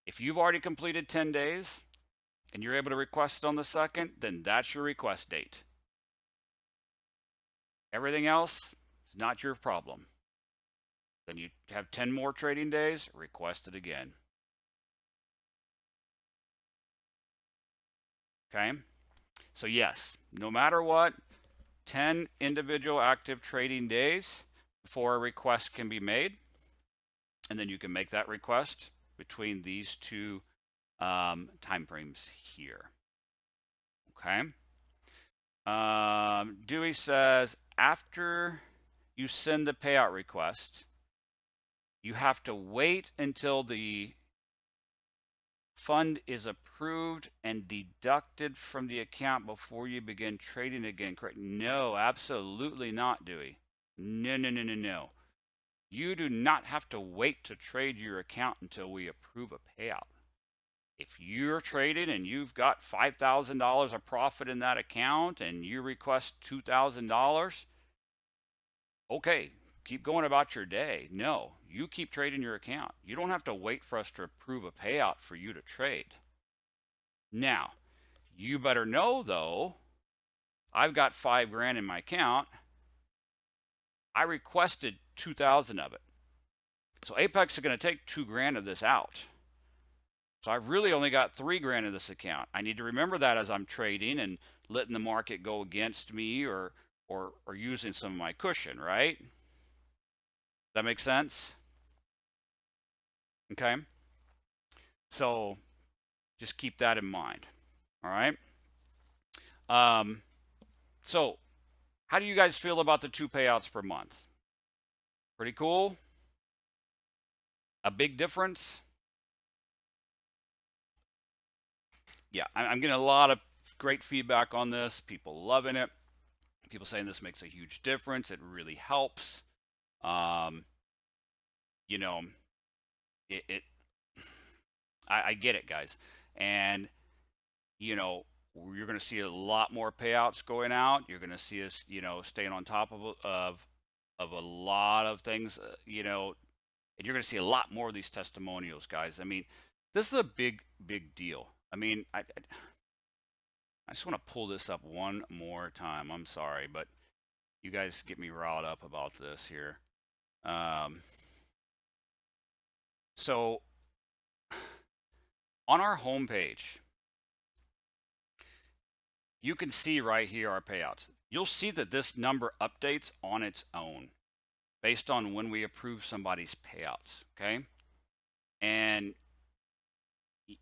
If you've already completed 10 days and you're able to request it on the 2nd, then that's your request date. Everything else is not your problem. Then you have 10 more trading days, request it again. Okay? So yes, no matter what, 10 individual active trading days before a request can be made. And then you can make that request between these two time frames here. Okay? Dewey says, after you send the payout request, you have to wait until the fund is approved and deducted from the account before you begin trading again, correct? No, absolutely not, Dewey. No. You do not have to wait to trade your account until we approve a payout. If you're trading and you've got $5,000 of profit in that account and you request $2,000, okay, keep going about your day. No, you keep trading your account. You don't have to wait for us to approve a payout for you to trade. Now, you better know though, I've got $5,000 in my account. I requested 2,000 of it. So Apex is going to take 2,000 of this out. So I've really only got $3,000 in this account. I need to remember that as I'm trading and letting the market go against me or using some of my cushion, right? That makes sense? Okay. So just keep that in mind. All right. So how do you guys feel about the 2 payouts per month? Pretty cool? A big difference? Yeah, I'm getting a lot of great feedback on this. People loving it. People saying this makes a huge difference. It really helps. You know, I get it, guys. And, you know, you're going to see a lot more payouts going out. You're going to see us, you know, staying on top of a lot of things, you know, and you're going to see a lot more of these testimonials, guys. I mean, this is a big deal. I mean, I just want to pull this up one more time. I'm sorry, but you guys get me riled up about this here. So on our homepage, you can see right here our payouts. You'll see that this number updates on its own based on when we approve somebody's payouts, okay? And,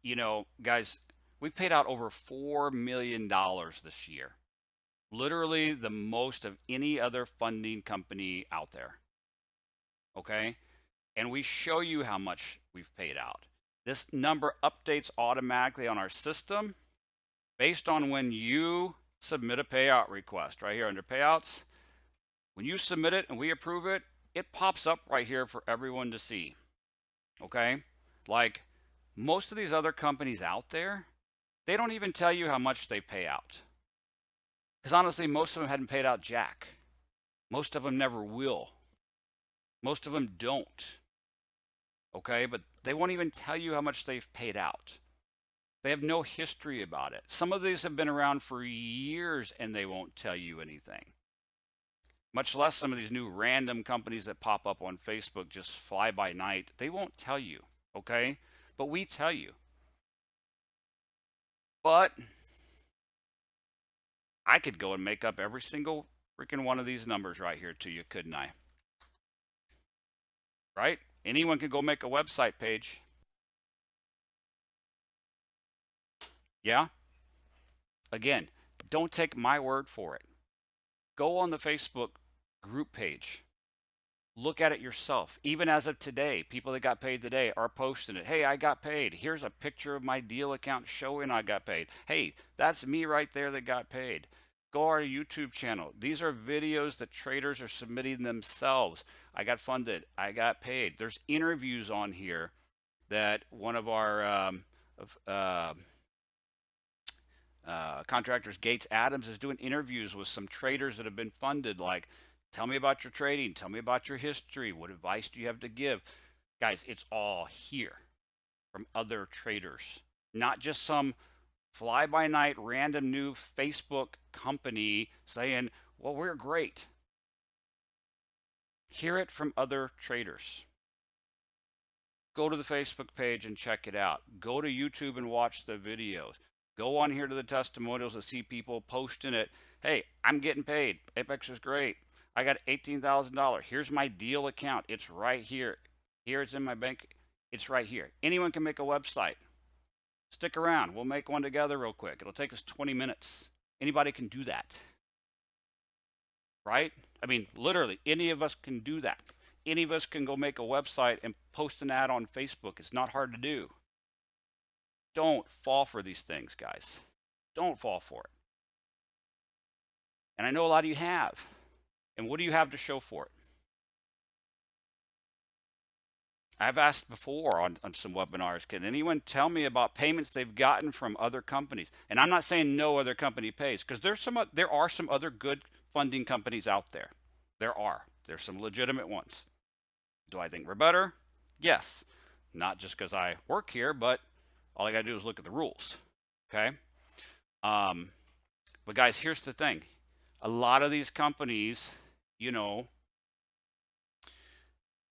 you know, guys, we've paid out over $4 million this year. Literally the most of any other funding company out there, okay? And we show you how much we've paid out. This number updates automatically on our system based on when you submit a payout request. Right here under payouts, when you submit it and we approve it, it pops up right here for everyone to see. Okay? Like most of these other companies out there, they don't even tell you how much they pay out. Because honestly, most of them hadn't paid out jack. Most of them never will. Most of them don't. Okay? But they won't even tell you how much they've paid out. They have no history about it. Some of these have been around for years and they won't tell you anything. Much less some of these new random companies that pop up on Facebook just fly by night. They won't tell you, okay? But we tell you. But I could go and make up every single freaking one of these numbers right here to you, couldn't I? Right? Anyone could go make a website page. Yeah? Again, don't take my word for it. Go on the Facebook group page. Look at it yourself. Even as of today, people that got paid today are posting it. Hey, I got paid. Here's a picture of my deal account showing I got paid. Hey, that's me right there that got paid. Go to our YouTube channel. These are videos that traders are submitting themselves. I got funded. I got paid. There's interviews on here that one of our contractors, Gates Adams, is doing interviews with some traders that have been funded. Like, tell me about your trading. Tell me about your history. What advice do you have to give? Guys, it's all here from other traders, not just some fly by night random new Facebook company saying, well, we're great. Hear it from other traders. Go to the Facebook page and check it out. Go to YouTube and watch the videos. Go on here to the testimonials to see people posting it. Hey, I'm getting paid. Apex is great. I got $18,000. Here's my deal account. It's right here. Here it's in my bank. It's right here. Anyone can make a website. Stick around. We'll make one together real quick. It'll take us 20 minutes. Anybody can do that. Right? I mean, literally, any of us can do that. Any of us can go make a website and post an ad on Facebook. It's not hard to do. Don't fall for these things, guys. Don't fall for it. And I know a lot of you have. And what do you have to show for it? I've asked before on some webinars, can anyone tell me about payments they've gotten from other companies? And I'm not saying no other company pays, because there are some other good funding companies out there. There's some legitimate ones. Do I think we're better? Yes. Not just because I work here, but all I got to do is look at the rules. Okay. But guys, here's the thing. A lot of these companies, you know,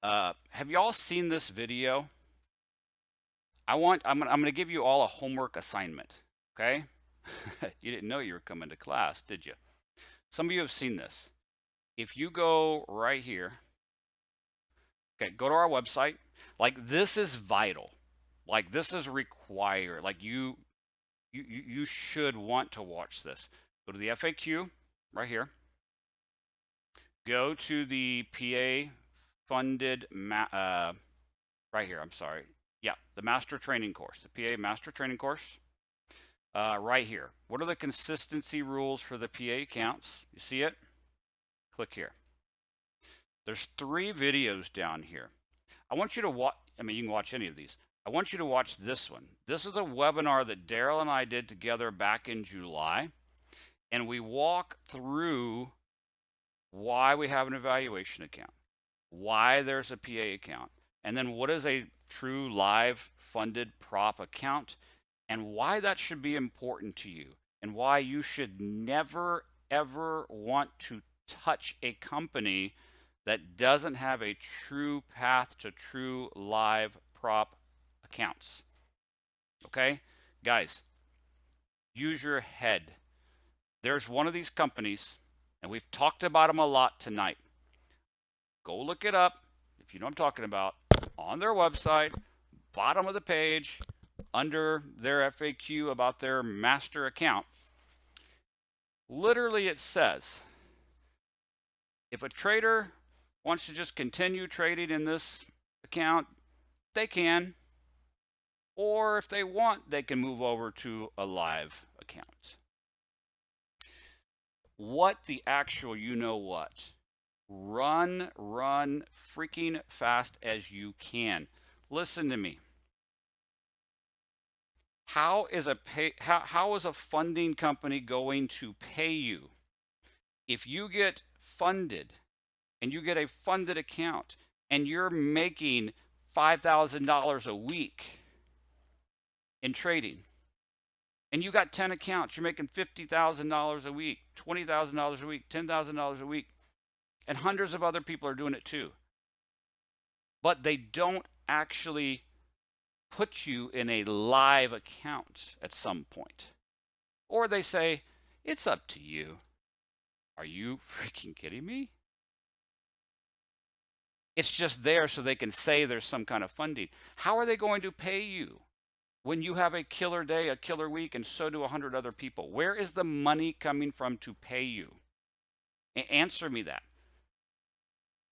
have y'all seen this video? I'm going to give you all a homework assignment. Okay. You didn't know you were coming to class, did you? Some of you have seen this. If you go right here, okay, go to our website. Like, this is vital. Like, this is required. Like, you should want to watch this. Go to the FAQ right here. Go to the PA funded right here. I'm sorry. Yeah, the master training course, the PA master training course. Right here. What are the consistency rules for the PA accounts? You see it? Click here. There's 3 videos down here. I want you to watch. I mean, you can watch any of these. I want you to watch this one. This is a webinar that Daryl and I did together back in July. And we walk through why we have an evaluation account, why there's a PA account, and then what is a true live funded prop account, and why that should be important to you, and why you should never, ever want to touch a company that doesn't have a true path to true live prop accounts. Okay? Guys, use your head. There's one of these companies, and we've talked about them a lot tonight. Go look it up, if you know what I'm talking about, on their website, bottom of the page, under their FAQ about their master account. Literally, it says, if a trader wants to just continue trading in this account, they can. Or if they want, they can move over to a live account. What the actual you know what? Run freaking fast as you can. Listen to me. How is a funding company going to pay you if you get funded and you get a funded account and you're making $5,000 a week in trading, and you got 10 accounts, you're making $50,000 a week, $20,000 a week, $10,000 a week, and hundreds of other people are doing it too. But they don't actually put you in a live account at some point. Or they say, it's up to you. Are you freaking kidding me? It's just there so they can say there's some kind of funding. How are they going to pay you when you have a killer day, a killer week, and so do 100 other people? Where is the money coming from to pay you? Answer me that.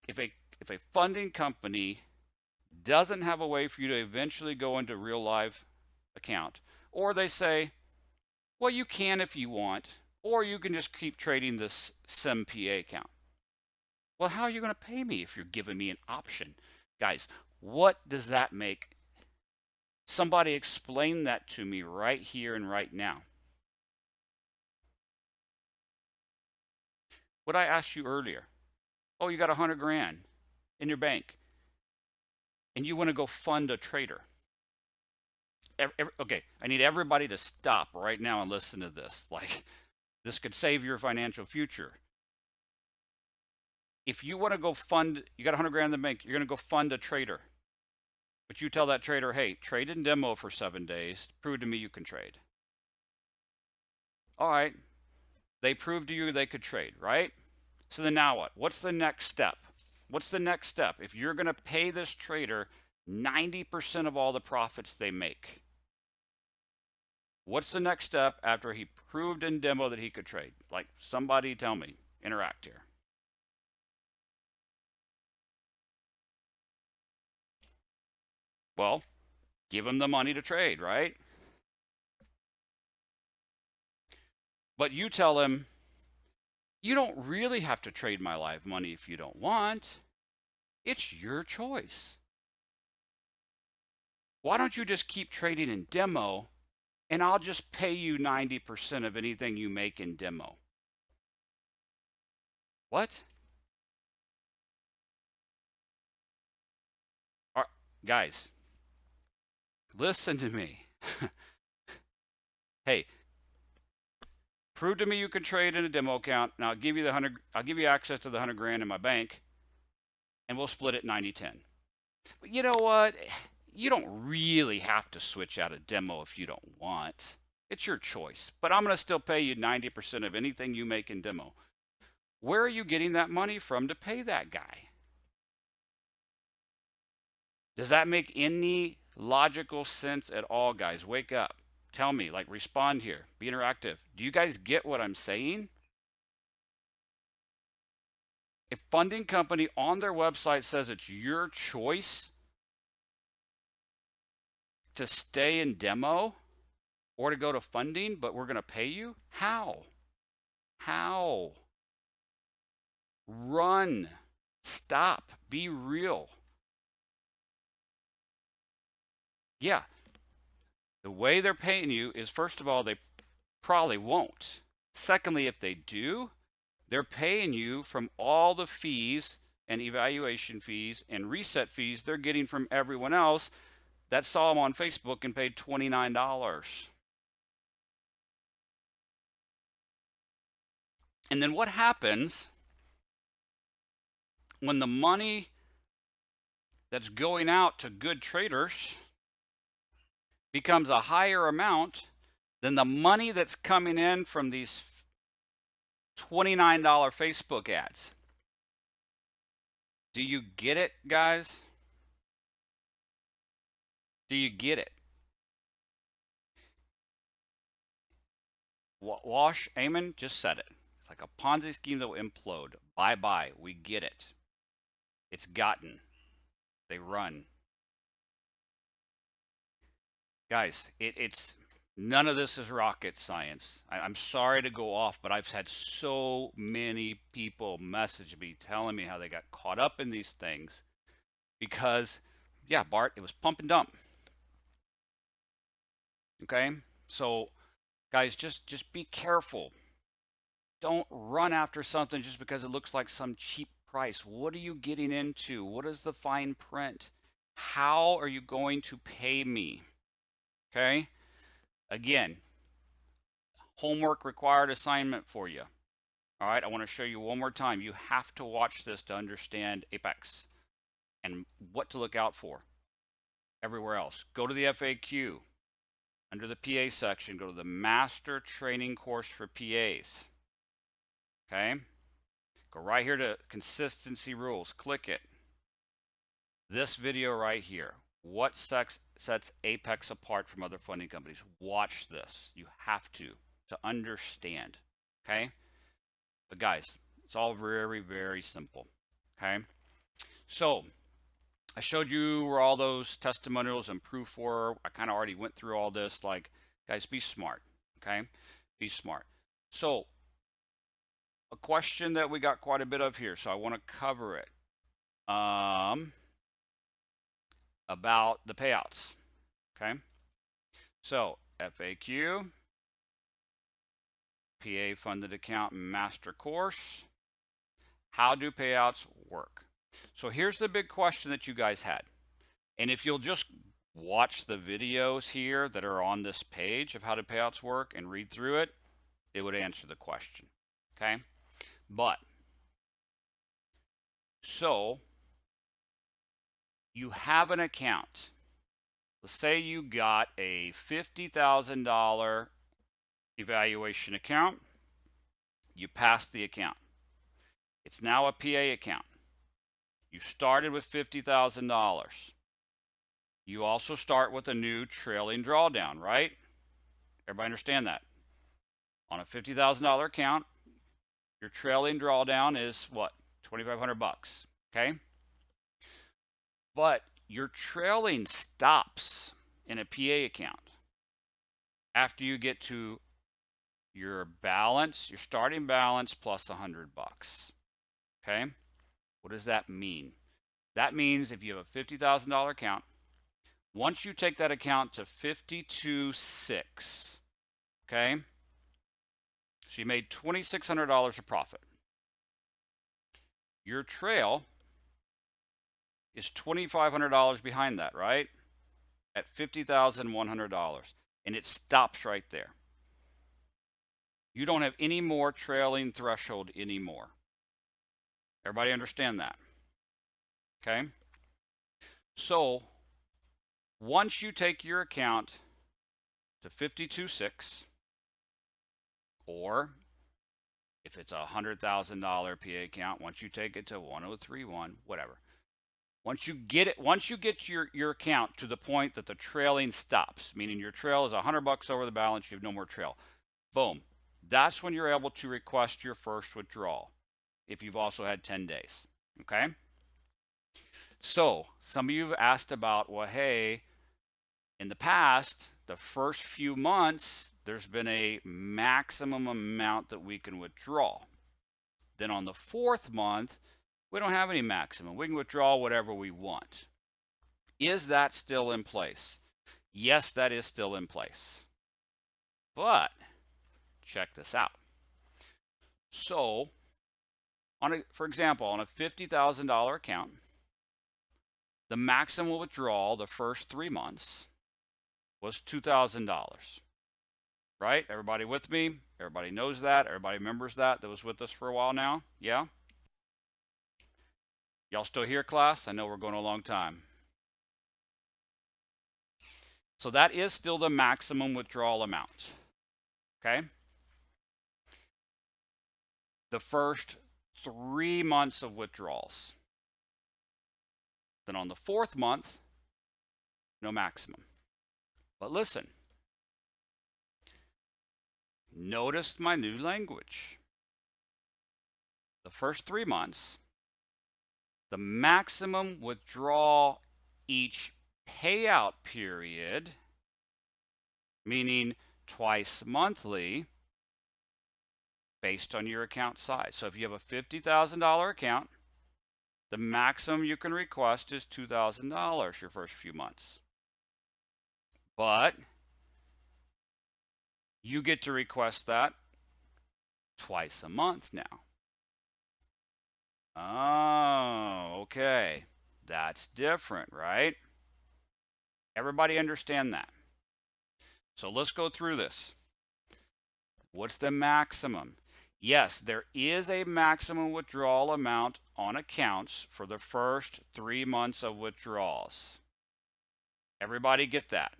If a funding company doesn't have a way for you to eventually go into real live account, or they say, well, you can if you want, or you can just keep trading this SimPA account. Well, how are you going to pay me if you're giving me an option? Guys, what does that make? Somebody explain that to me right here and right now. What I asked you earlier. Oh, you got 100 grand in your bank and you want to go fund a trader. Okay, I need everybody to stop right now and listen to this. Like, this could save your financial future. If you want to go fund, you got 100 grand in the bank, you're going to go fund a trader. But you tell that trader, hey, trade in demo for 7 days. Prove to me you can trade. All right. They proved to you they could trade, right? So then now what? What's the next step? What's the next step? If you're going to pay this trader 90% of all the profits they make, what's the next step after he proved in demo that he could trade? Like, somebody tell me. Interact here. Well, give him the money to trade, right? But you tell him, you don't really have to trade my live money if you don't want. It's your choice. Why don't you just keep trading in demo and I'll just pay you 90% of anything you make in demo? What? Guys, listen to me. Hey, prove to me you can trade in a demo account, and I'll give you access to the 100 grand in my bank, and we'll split it 90-10. But you know what? You don't really have to switch out of demo if you don't want. It's your choice. But I'm going to still pay you 90% of anything you make in demo. Where are you getting that money from to pay that guy? Does that make any logical sense at all, guys? Wake up. Tell me, like, respond here. Be interactive. Do you guys get what I'm saying? A funding company on their website says it's your choice to stay in demo or to go to funding, but we're going to pay you? How? How? Run. Stop. Be real. Yeah. The way they're paying you is, first of all, they probably won't. Secondly, if they do, they're paying you from all the fees and evaluation fees and reset fees they're getting from everyone else that saw them on Facebook and paid $29. And then what happens when the money that's going out to good traders becomes a higher amount than the money that's coming in from these $29 Facebook ads? Do you get it, guys? Do you get it? Wash, Eamon just said it. It's like a Ponzi scheme that will implode. Bye-bye. We get it. It's gotten. They run. Guys, it's none of this is rocket science. I'm sorry to go off, but I've had so many people message me telling me how they got caught up in these things because Yeah, Bart, it was pump and dump. Okay, so guys, just be careful. Don't run after something just because it looks like some cheap price. What are you getting into? What is the fine print? How are you going to pay me? Okay, again, homework required assignment for you. All right, I want to show you one more time. You have to watch this to understand Apex and what to look out for everywhere else. Go to the FAQ. Under the PA section, go to the Master Training Course for PAs. Okay? Go right here to Consistency Rules. Click it. This video right here. What sets Apex apart from other funding companies? Watch this. You have to understand. Okay? But guys, it's all very, very simple. Okay? So, I showed you where all those testimonials and proof were. I kind of already went through all this. Like, guys, be smart. Okay? Be smart. So, a question that we got quite a bit of here, so I want to cover it. About the payouts. Okay? So, FAQ, PA funded account master course. How do payouts work? So here's the big question that you guys had. And if you'll just watch the videos here that are on this page of how do payouts work and read through it, it would answer the question. Okay? But, so, you have an account. Let's say you got a $50,000 evaluation account. You passed the account. It's now a PA account. You started with $50,000. You also start with a new trailing drawdown, right? Everybody understand that? On a $50,000 account, your trailing drawdown is what? $2,500, okay? But your trailing stops in a PA account after you get to your balance, your starting balance plus $100, okay? What does that mean? That means if you have a $50,000 account, once you take that account to 52.6, okay? So you made $2,600 of profit. Your trail is $2,500 behind that, right? At $50,100, and it stops right there. You don't have any more trailing threshold anymore. Everybody understand that? Okay? So, once you take your account to 52.6, or if it's a $100,000 PA account, once you take it to 103.1, whatever. Once you get your account to the point that the trailing stops, meaning your trail is $100 over the balance, you have no more trail. Boom. That's when you're able to request your first withdrawal, if you've also had 10 days. Okay? So, some of you have asked about, well, hey, in the past, the first few months, there's been a maximum amount that we can withdraw. Then on the 4th month, we don't have any maximum. We can withdraw whatever we want. Is that still in place? Yes, that is still in place. But check this out. So, for example, on a $50,000 account, the maximum withdrawal the first 3 months was $2,000. Right? Everybody with me? Everybody knows that? Everybody remembers that was with us for a while now? Yeah? Y'all still here, class? I know we're going a long time. So that is still the maximum withdrawal amount. Okay? The first 3 months of withdrawals. Then on the 4th month, no maximum. But listen, notice my new language. The first 3 months, the maximum withdrawal each payout period, meaning twice monthly, based on your account size. So if you have a $50,000 account, The maximum you can request is $2,000 your first few months. But you get to request that twice a month now. Oh, okay. That's different, right? Everybody understand that? So let's go through this. What's the maximum? Yes, there is a maximum withdrawal amount on accounts for the first 3 months of withdrawals. Everybody get that?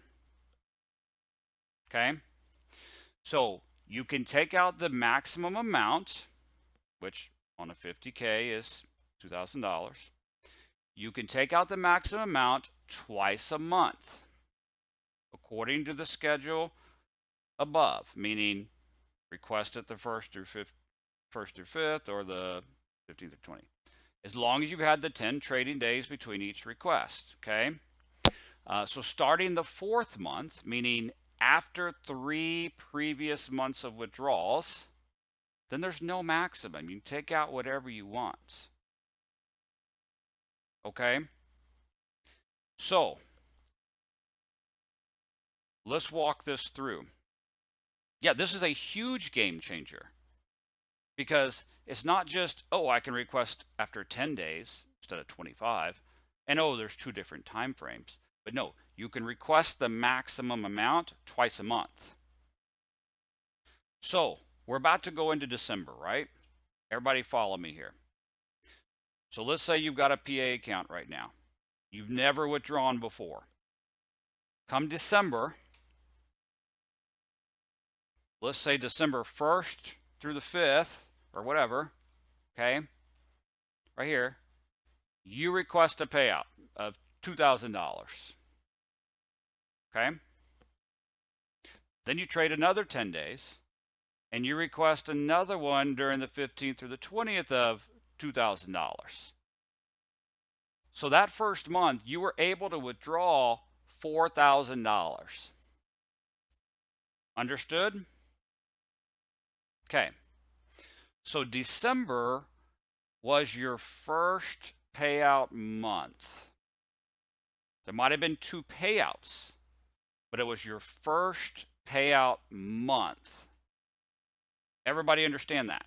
Okay? So you can take out the maximum amount, which on a 50K is $2,000. You can take out the maximum amount twice a month, according to the schedule above, meaning request it the first through fifth, or the 15th or 20th, as long as you've had the 10 trading days between each request. Okay. So starting the 4th month, meaning after 3 previous months of withdrawals, then there's no maximum. You can take out whatever you want. Okay. So let's walk this through. Yeah, this is a huge game changer, because it's not just, oh, I can request after 10 days instead of 25, and oh, there's 2 different time frames. But no, you can request the maximum amount twice a month. So we're about to go into December, right? Everybody follow me here. So let's say you've got a PA account right now. You've never withdrawn before. Come December, let's say December 1st through the 5th or whatever, okay? Right here, you request a payout of $2,000. Okay? Then you trade another 10 days and you request another one during the 15th or the 20th of $2,000. So that first month, you were able to withdraw $4,000. Understood? Okay. So December was your first payout month. There might have been 2 payouts, but it was your first payout month. Everybody understand that?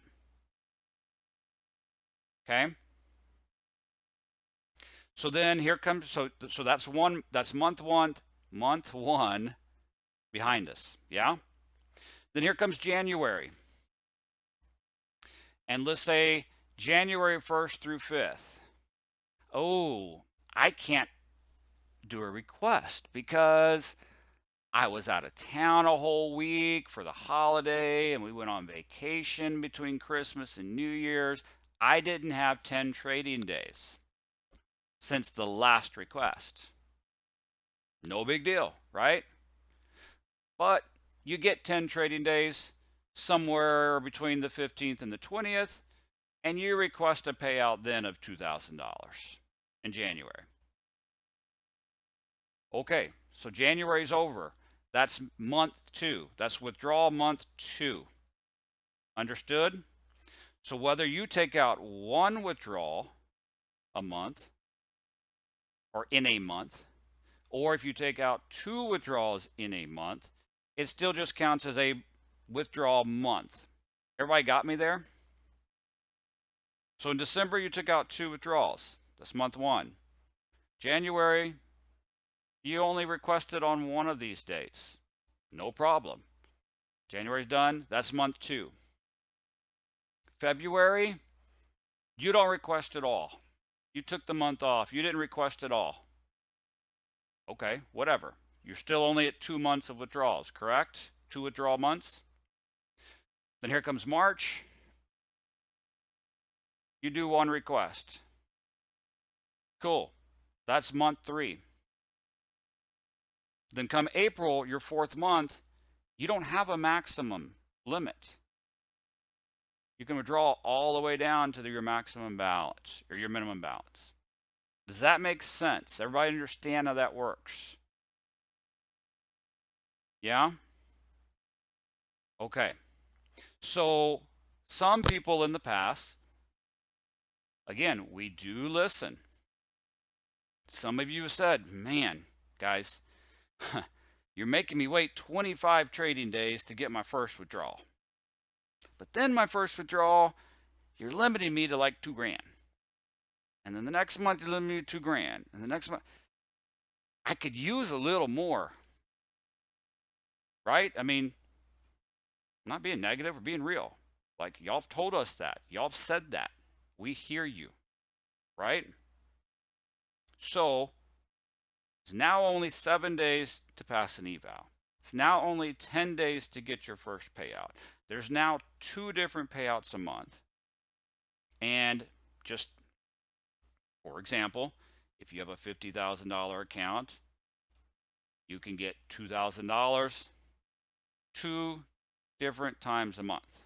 Okay. So then here comes, so that's month one behind us. Yeah. Then here comes January. And let's say January 1st through 5th. Oh, I can't do a request because I was out of town a whole week for the holiday and we went on vacation between Christmas and New Year's. I didn't have 10 trading days since the last request. No big deal, right? But you get 10 trading days somewhere between the 15th and the 20th, and you request a payout then of $2,000 in January. Okay, so January's over. That's month 2. That's withdrawal month 2. Understood? So whether you take out one withdrawal a month or in a month, or if you take out 2 withdrawals in a month, it still just counts as a withdrawal month. Everybody got me there? So in December, you took out 2 withdrawals. That's month 1. January, you only requested on one of these dates. No problem. January's done. That's month 2. February, you don't request at all. You took the month off. You didn't request at all. Okay, whatever. You're still only at 2 months of withdrawals, correct? 2 withdrawal months. Then here comes March. You do 1 request. Cool. That's month 3. Then come April, your 4th month, you don't have a maximum limit. You can withdraw all the way down to your maximum balance or your minimum balance. Does that make sense? Everybody understand how that works? Yeah? Okay. So some people in the past Again, we do listen. Some of you have said, man, guys, you're making me wait 25 trading days to get my first withdrawal. But then my first withdrawal, you're limiting me to like 2 grand. And then the next month, you're limiting me to 2 grand. And the next month, I could use a little more. Right? I mean, I'm not being negative or being real. Like, y'all have told us that. Y'all have said that. We hear you. Right? So, it's now only 7 days to pass an eval. It's now only 10 days to get your first payout. There's now 2 different payouts a month. And just for example, if you have a $50,000 account, you can get $2,000 2 different times a month.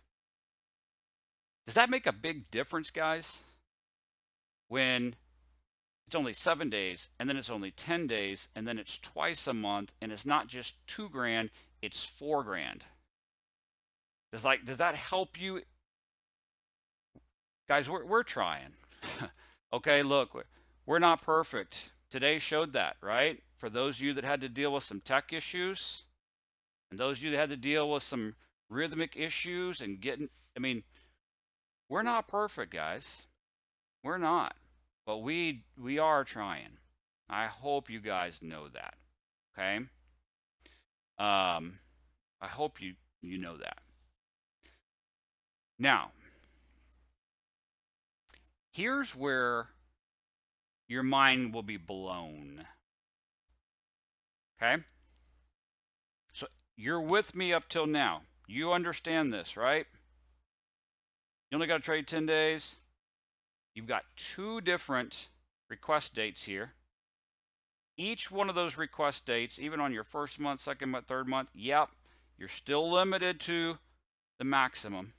Does that make a big difference, guys? When it's only 7 days, and then it's only 10 days, and then it's twice a month, and it's not just 2 grand, it's 4 grand. Does that help you? Guys, we're trying. Okay, look, we're not perfect. Today showed that, right? For those of you that had to deal with some tech issues, and those of you that had to deal with some rhythmic issues and we're not perfect, guys. We're not. But we are trying. I hope you guys know that. Okay? I hope you know that. Now, here's where your mind will be blown. Okay? So you're with me up till now. You understand this, right? You only got to trade 10 days. You've got 2 different request dates here. Each one of those request dates, even on your first month, second month, third month, yep, you're still limited to the maximum.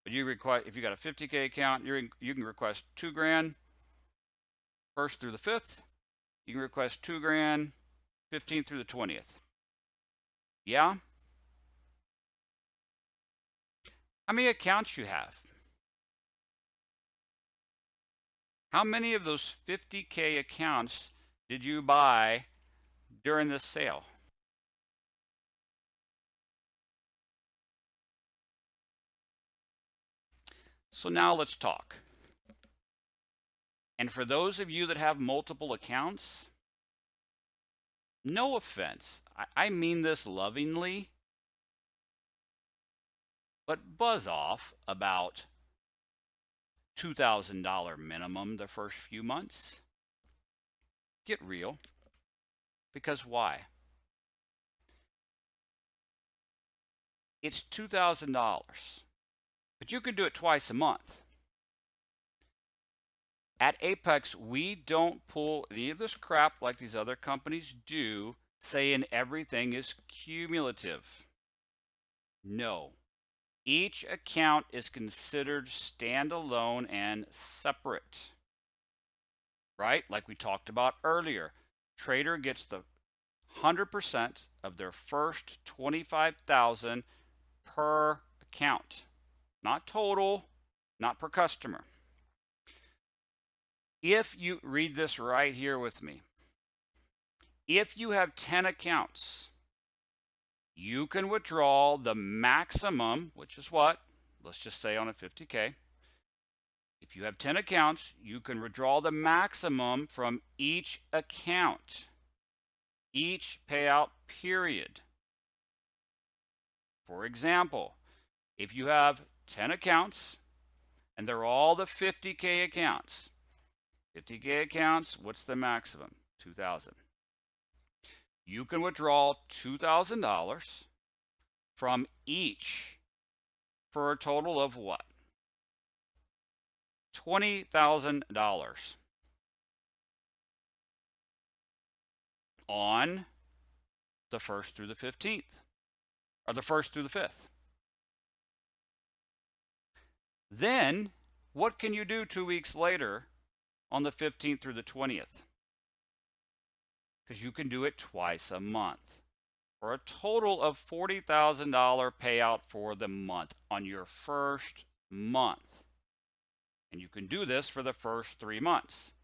But if you got a 50K account, you can request 2 grand first through the 5th. You can request 2 grand 15th through the 20th. Yeah? How many accounts you have? How many of those 50K accounts did you buy during this sale? So now let's talk. And for those of you that have multiple accounts, no offense, I mean this lovingly, but buzz off about $2,000 minimum the first few months. Get real. Because why? It's $2,000, but you can do it twice a month. At Apex, we don't pull any of this crap like these other companies do, saying everything is cumulative. No. Each account is considered standalone and separate. Right? Like we talked about earlier. Trader gets the 100% of their first 25,000 per account. Not total, not per customer. If you read this right here with me, if you have 10 accounts, you can withdraw the maximum, which is what? Let's just say on a 50K. If you have 10 accounts, you can withdraw the maximum from each account, each payout period. For example, if you have 10 accounts and they're all the 50K accounts, 50K accounts, what's the maximum? 2,000. You can withdraw $2,000 from each for a total of what? $20,000 on the 1st through the 15th, or the 1st through the 5th. Then, what can you do 2 weeks later on the 15th through the 20th? Because you can do it twice a month for a total of $40,000 payout for the month on your first month. And you can do this for the first 3 months.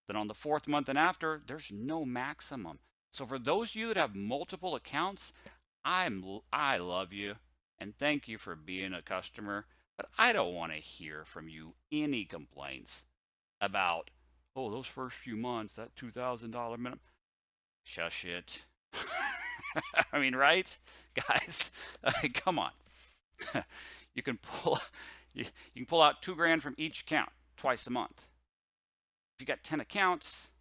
Then on the 4th month and after, there's no maximum. So for those of you that have multiple accounts, I love you and thank you for being a customer, but I don't want to hear from you any complaints about, oh, those first few months, that $2,000 minimum. Shush it. I mean, right? Guys, come on. you can pull you can pull out $2,000 from each account twice a month. If you got 10 accounts,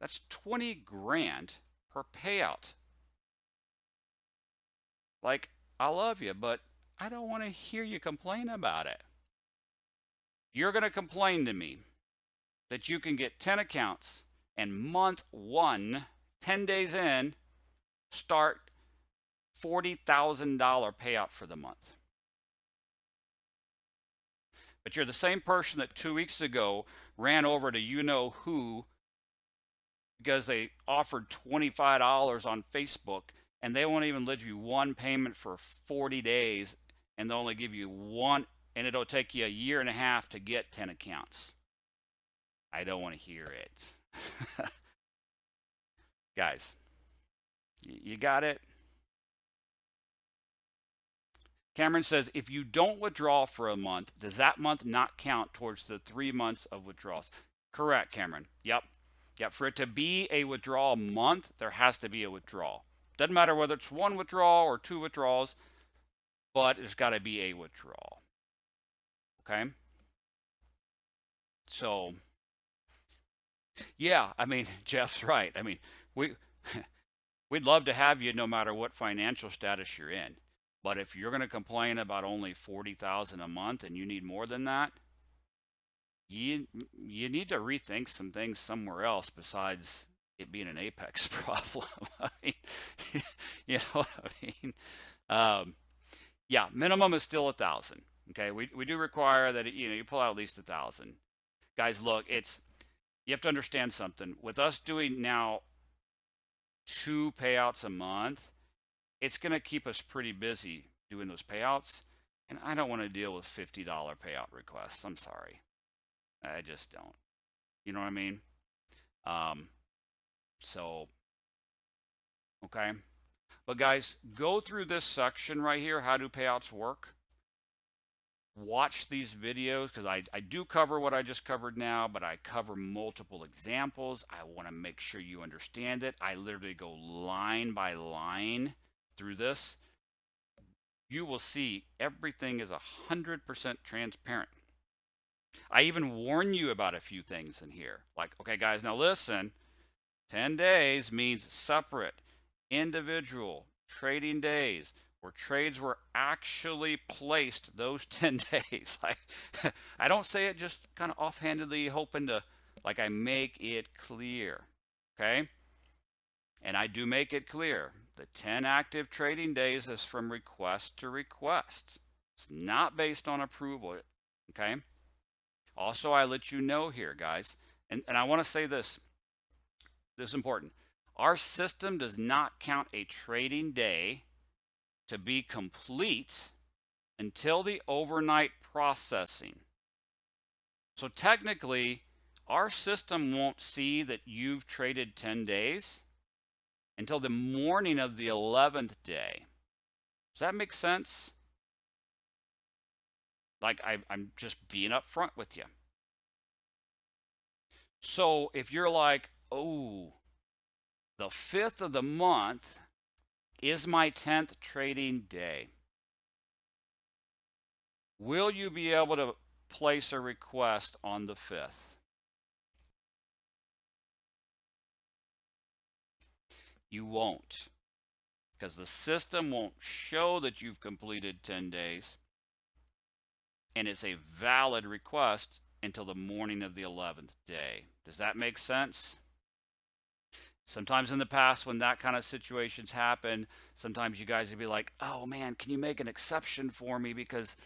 that's $20,000 per payout. Like, I love you, but I don't want to hear you complain about it. You're going to complain to me that you can get 10 accounts and month 1, 10 days in, start $40,000 payout for the month. But you're the same person that 2 weeks ago ran over to you know who because they offered $25 on Facebook and they won't even let you one payment for 40 days and they'll only give you one, and it'll take you a year and a half to get 10 accounts. I don't want to hear it. Guys, you got it? Cameron says, if you don't withdraw for a month, does that month not count towards the 3 months of withdrawals? Correct, Cameron. Yep. For it to be a withdrawal month, there has to be a withdrawal. Doesn't matter whether it's 1 withdrawal or 2 withdrawals, but there's got to be a withdrawal. Okay? So, yeah, I mean, Jeff's right. I mean, we'd love to have you no matter what financial status you're in. But if you're going to complain about only $40,000 a month and you need more than that, you need to rethink some things somewhere else besides it being an Apex problem. I mean, you know what I mean? Yeah, minimum is still 1,000. Okay, we do require that you pull out at least 1,000. Guys, look, you have to understand something. With us doing now 2 payouts a month, it's going to keep us pretty busy doing those payouts, and I don't want to deal with $50 payout requests. I'm sorry. I just don't. You know what I mean? So, okay. But guys, go through this section right here, how do payouts work? Watch these videos because I do cover what I just covered now, but I cover multiple examples. I want to make sure you understand it. I literally go line by line through this. You will see everything is 100% transparent. I even warn you about a few things in here. Like, okay, guys, now listen, 10 days means separate, individual trading days where trades were actually placed those 10 days. I don't say it just kind of offhandedly hoping to, like, I make it clear, okay? And I do make it clear. The 10 active trading days is from request to request. It's not based on approval, okay? Also, I let you know here, guys, and I want to say this. This is important. Our system does not count a trading day to be complete until the overnight processing. So technically, our system won't see that you've traded 10 days until the morning of the 11th day. Does that make sense? Like, I'm just being upfront with you. So if you're like, oh, the 5th of the month is my 10th trading day, will you be able to place a request on the 5th? You won't, because the system won't show that you've completed 10 days, and it's a valid request until the morning of the 11th day. Does that make sense? Sometimes in the past when that kind of situations happen, sometimes you guys would be like, oh man, can you make an exception for me because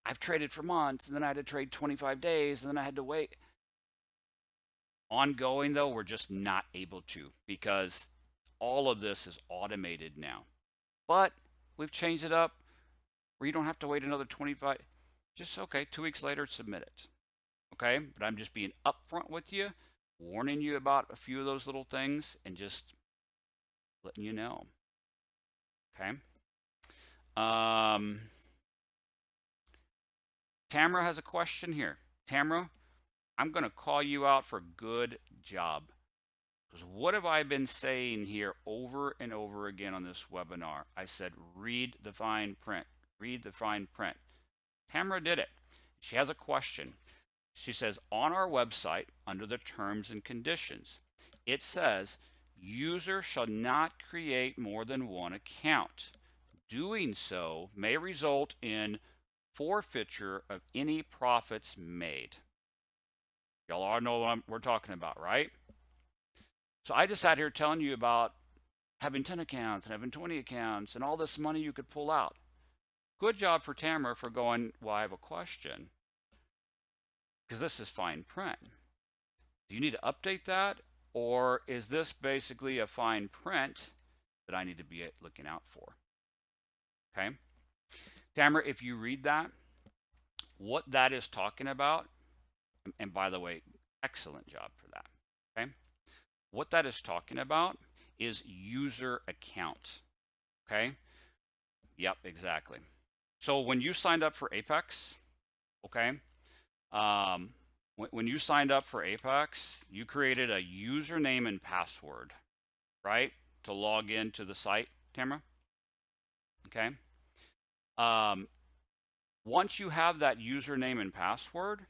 I've traded for months and then I had to trade 25 days and then I had to wait. Ongoing though, we're just not able to because all of this is automated now. But we've changed it up where you don't have to wait another 25. Just okay, 2 weeks later, submit it. okay? But I'm just being upfront with you, warning you about a few of those little things, and just letting you know, okay? Tamara has a question here. Tamara, I'm going to call you out for good job. Because what have I been saying here over and over again on this webinar? I said, read the fine print. Read the fine print. Tamara did it. She has a question. She says, on our website, under the terms and conditions, it says, user shall not create more than one account. Doing so may result in forfeiture of any profits made. Y'all all know what we're talking about, right? So I just sat here telling you about having 10 accounts and having 20 accounts and all this money you could pull out. Good job for Tamara for going, well, I have a question. Because this is fine print. Do you need to update that? Or is this basically a fine print that I need to be looking out for? Okay. Tamara, if you read that, what that is talking about, and by the way, excellent job for that. Okay. What that is talking about is user account. Okay. Yep, exactly. So when you signed up for Apex, okay, when you signed up for Apex, you created a username and password, right, to log into the site, Tamara? Okay. Once you have that username and password,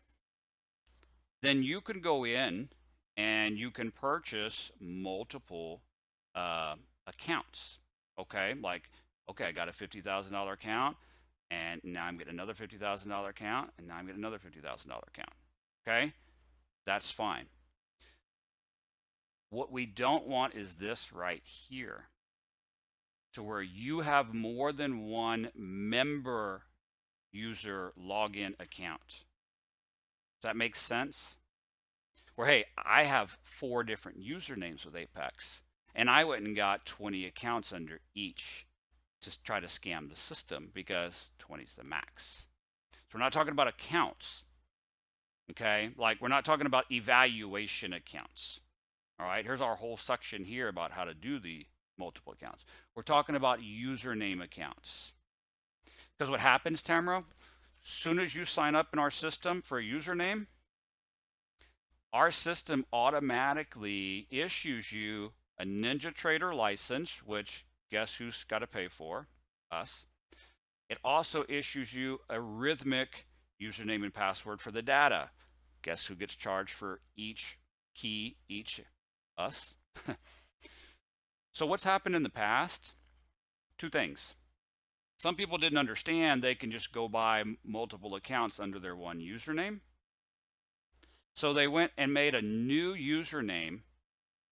then you can go in and you can purchase multiple accounts. Okay, like, okay, I got a $50,000 account, and now I'm getting another $50,000 account, and now I'm getting another $50,000 account. Okay, that's fine. What we don't want is this right here, to where you have more than one member user login account. Does that make sense? Where, hey, I have 4 different usernames with Apex, and I went and got 20 accounts under each to try to scam the system because 20 is the max. So we're not talking about accounts, okay? Like, we're not talking about evaluation accounts. All right, here's our whole section here about how to do the multiple accounts. We're talking about username accounts. Because what happens, Tamara, soon as you sign up in our system for a username, our system automatically issues you a NinjaTrader license, which guess who's got to pay for? Us. It also issues you a Rhythmic username and password for the data. Guess who gets charged for each key, each? Us. So what's happened in the past? 2 things. Some people didn't understand they can just go buy multiple accounts under their one username. So they went and made a new username,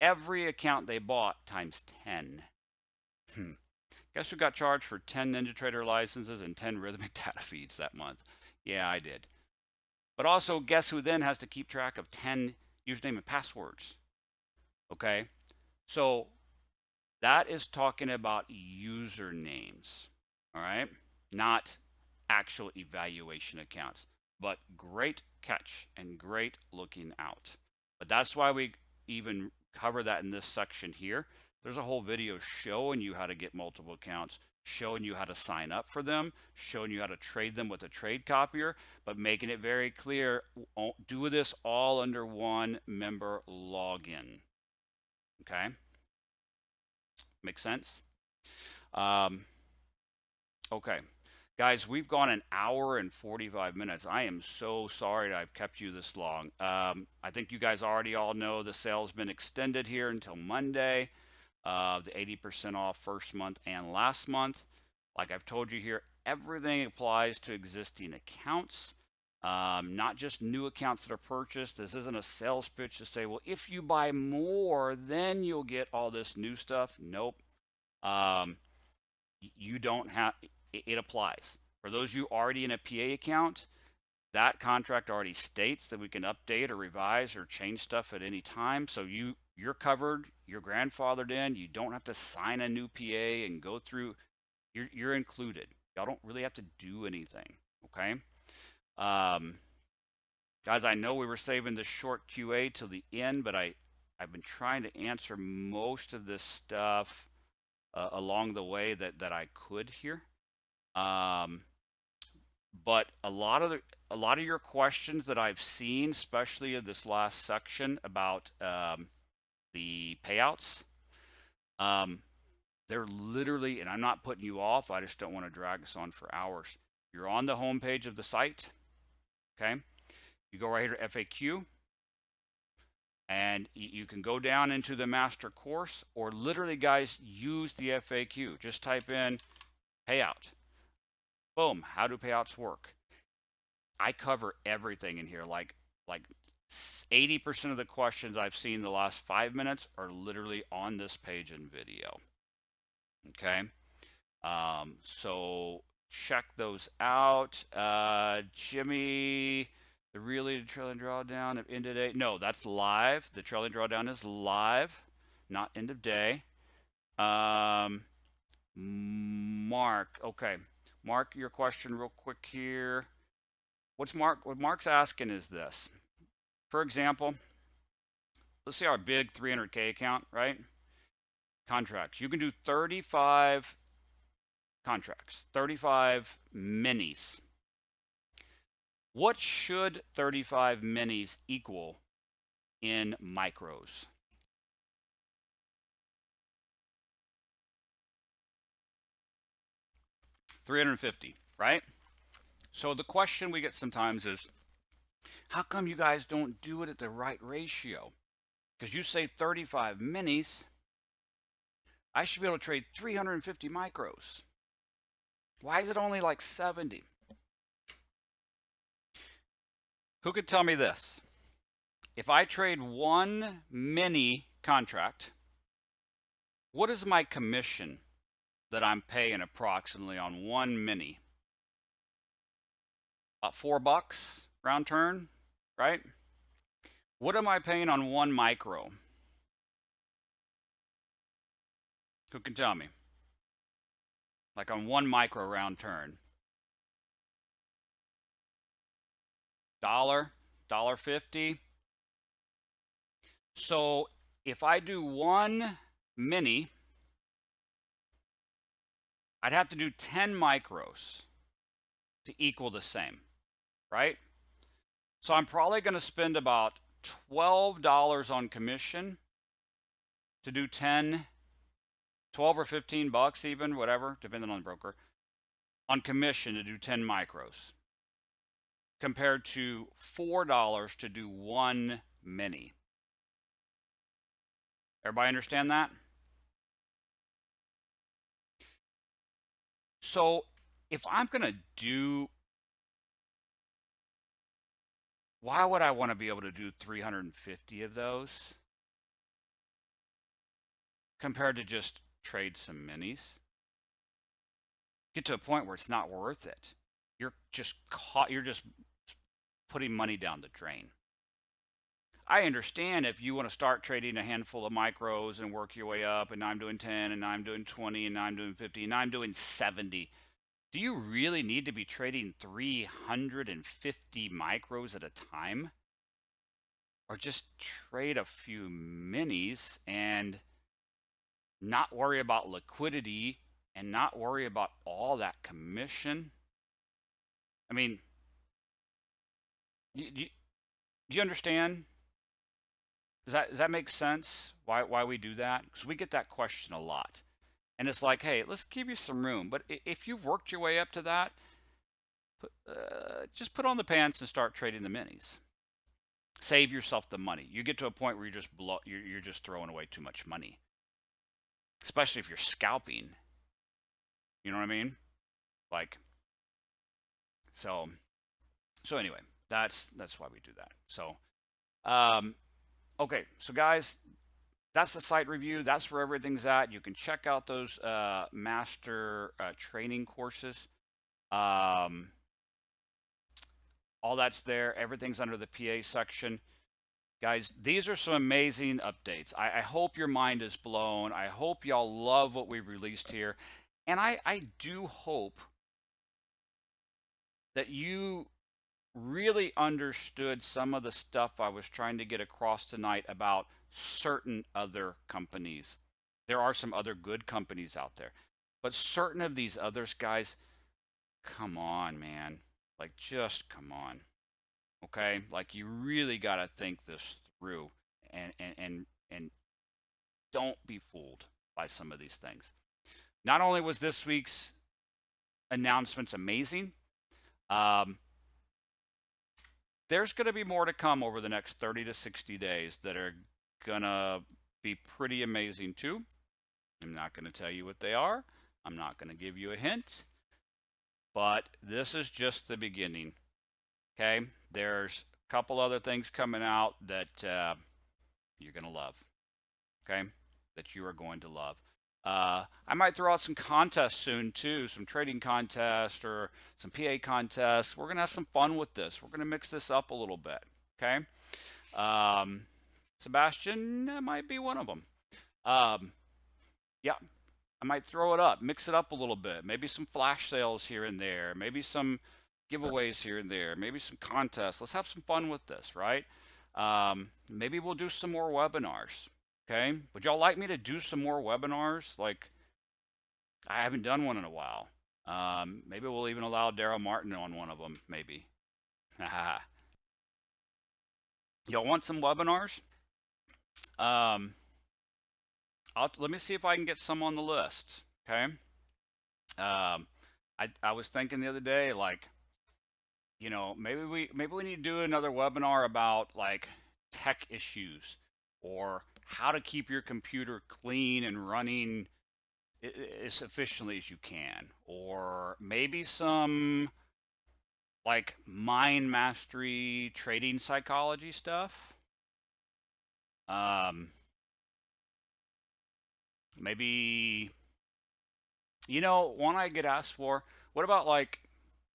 every account they bought times 10. Guess who got charged for 10 NinjaTrader licenses and 10 Rhythmic data feeds that month? Yeah, I did. But also, guess who then has to keep track of 10 username and passwords? Okay, so that is talking about usernames, all right? Not actual evaluation accounts, but great catch and great looking out. But that's why we even cover that in this section here. There's a whole video showing you how to get multiple accounts, showing you how to sign up for them, showing you how to trade them with a trade copier, but making it very clear, do this all under one member login. Okay? Make sense? Okay. Guys, we've gone an hour and 45 minutes. I am so sorry I've kept you this long. I think you guys already all know the sale's been extended here until Monday. The 80% off first month and last month. Like I've told you here, everything applies to existing accounts, not just new accounts that are purchased. This isn't a sales pitch to say, well, if you buy more, then you'll get all this new stuff. Nope. You don't have, it applies. For those of you already in a PA account, that contract already states that we can update or revise or change stuff at any time. So you're covered, you're grandfathered in, you don't have to sign a new PA and go through, you're included. Y'all don't really have to do anything, okay? Guys, I know we were saving the short QA till the end, but I've been trying to answer most of this stuff along the way that I could here. Um, but a lot of your questions that I've seen, especially in this last section about the payouts, um, they're literally, and I'm not putting you off, I just don't want to drag us on for hours. You're on the home page of the site, okay? You go right here to FAQ, and you can go down into the master course, or literally, guys, use the FAQ. Just type in payout. Boom, how do payouts work? I cover everything in here. Like 80% of the questions I've seen in the last 5 minutes are literally on this page in video. Okay. So check those out. Jimmy, the really trailing drawdown of end of day. No, that's live. The trailing drawdown is live, not end of day. Mark, okay. Mark, your question real quick here. What Mark's asking is this. For example, let's say our big 300K account, right? Contracts. You can do 35 contracts, 35 minis. What should 35 minis equal in micros? $350, right? So the question we get sometimes is, how come you guys don't do it at the right ratio? Because you say 35 minis, I should be able to trade 350 micros. Why is it only like 70? Who could tell me this? If I trade one mini contract, what is my commission that I'm paying approximately on one mini? About $4 round turn, right? What am I paying on one micro? Who can tell me? Like on one micro round turn. $1.50. So if I do one mini, I'd have to do 10 micros to equal the same, right? So I'm probably going to spend about $12 on commission to do 10, 12 or 15 bucks even, whatever, depending on the broker, on commission to do 10 micros, compared to $4 to do one mini. Everybody understand that? So if I'm going to do, why would I want to be able to do 350 of those compared to just trade some minis? Get to a point where it's not worth it. You're just putting money down the drain. I understand if you want to start trading a handful of micros and work your way up, and I'm doing 10, and I'm doing 20, and I'm doing 50, and I'm doing 70. Do you really need to be trading 350 micros at a time? Or just trade a few minis and not worry about liquidity and not worry about all that commission? I mean, do you understand? Does that make sense? Why we do that? Because we get that question a lot, and it's like, hey, let's give you some room. But if you've worked your way up to that, just put on the pants and start trading the minis. Save yourself the money. You get to a point where you're just throwing away too much money, especially if you're scalping. You know what I mean? Like, so anyway, that's why we do that. So, okay, so guys, that's the site review. That's where everything's at. You can check out those master training courses. All that's there. Everything's under the PA section. Guys, these are some amazing updates. I hope your mind is blown. I hope y'all love what we've released here. And I do hope that you really understood some of the stuff I was trying to get across tonight about certain other companies. There are some other good companies out there, but certain of these others, guys, come on, man. Like, just come on. Okay? Like, you really got to think this through and don't be fooled by some of these things. Not only was this week's announcements amazing, um, there's going to be more to come over the next 30 to 60 days that are going to be pretty amazing too. I'm not going to tell you what they are. I'm not going to give you a hint. But this is just the beginning. Okay? There's a couple other things coming out that you're going to love. Okay? That you are going to love. I might throw out some contests soon too, some trading contests or some PA contests. We're going to have some fun with this. We're going to mix this up a little bit. Okay? Sebastian, that might be one of them. Yeah, I might throw it up, mix it up a little bit. Maybe some flash sales here and there. Maybe some giveaways here and there. Maybe some contests. Let's have some fun with this, right? Maybe we'll do some more webinars. Okay. Would y'all like me to do some more webinars? Like, I haven't done one in a while. Maybe we'll even allow Daryl Martin on one of them, maybe. Y'all want some webinars? Let me see if I can get some on the list. Okay. I was thinking the other day, like, maybe we need to do another webinar about like tech issues or how to keep your computer clean and running as efficiently as you can, or maybe some like mind mastery trading psychology stuff. Maybe one I get asked for. What about like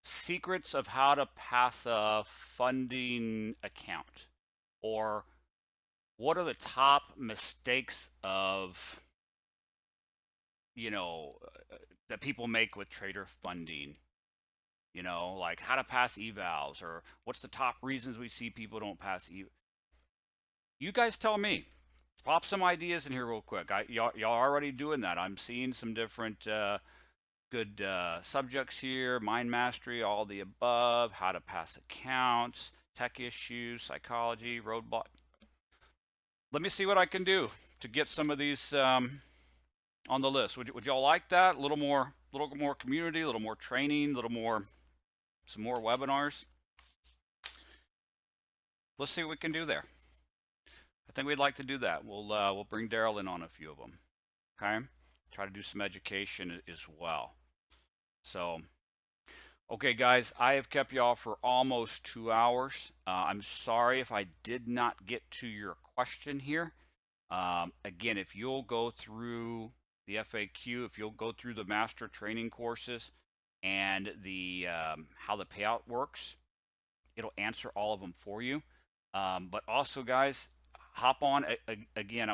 secrets of how to pass a funding account, or what are the top mistakes of that people make with trader funding, like how to pass evals, or what's the top reasons we see people don't pass you guys tell me. Pop some ideas in here real quick. Y'all already doing that. I'm seeing some different good subjects here: mind mastery, all the above, how to pass accounts, tech issues, psychology, roadblock. Let me see what I can do to get some of these on the list. Would y'all like that? A little more community, a little more training, some more webinars. Let's see what we can do there. I think we'd like to do that. We'll bring Daryl in on a few of them. Okay, try to do some education as well. So, okay, guys, I have kept y'all for almost 2 hours. I'm sorry if I did not get to your question here. Again, if you'll go through the FAQ, if you'll go through the master training courses and the how the payout works, it'll answer all of them for you. But also, guys, hop on again.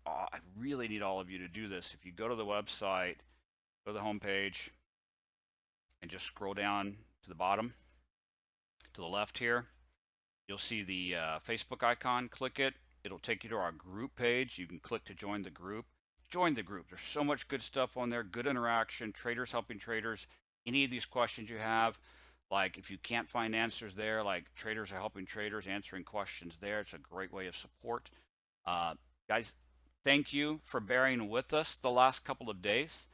I really need all of you to do this. If you go to the website, go to the home page, and just scroll down to the bottom, to the left here, you'll see the Facebook icon. Click it. It'll take you to our group page. You can click to join the group. Join the group. There's so much good stuff on there. Good interaction. Traders helping traders. Any of these questions you have, like if you can't find answers there, like traders are helping traders, answering questions there. It's a great way of support. Guys, thank you for bearing with us the last couple of days.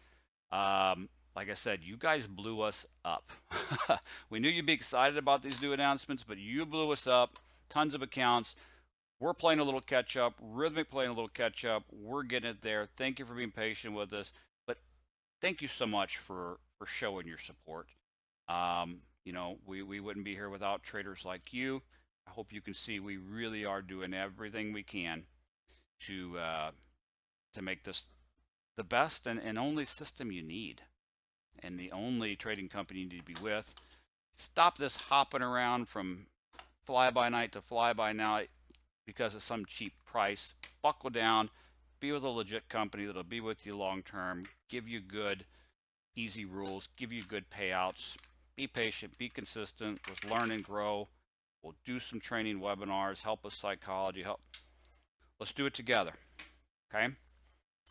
Like I said, you guys blew us up. We knew you'd be excited about these new announcements, but you blew us up. Tons of accounts. We're playing a little catch up. Rhythmic playing a little catch up. We're getting it there. Thank you for being patient with us. But thank you so much for showing your support. We wouldn't be here without traders like you. I hope you can see we really are doing everything we can to make this the best and only system you need, and the only trading company you need to be with. Stop this hopping around from fly by night to fly by night because of some cheap price. Buckle down. Be with a legit company that'll be with you long term, give you good, easy rules, give you good payouts. Be patient, be consistent, let's learn and grow. do some training webinars, help with psychology, let's do it together. Okay.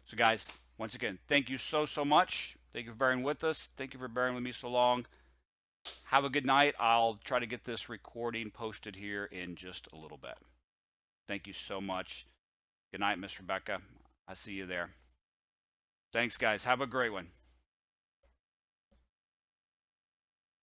So guys, once again, thank you so much. Thank you for bearing with us. Thank you for bearing with me so long. Have a good night. I'll try to get this recording posted here in just a little bit. Thank you so much. Good night, Miss Rebecca. I see you there. Thanks, guys. Have a great one.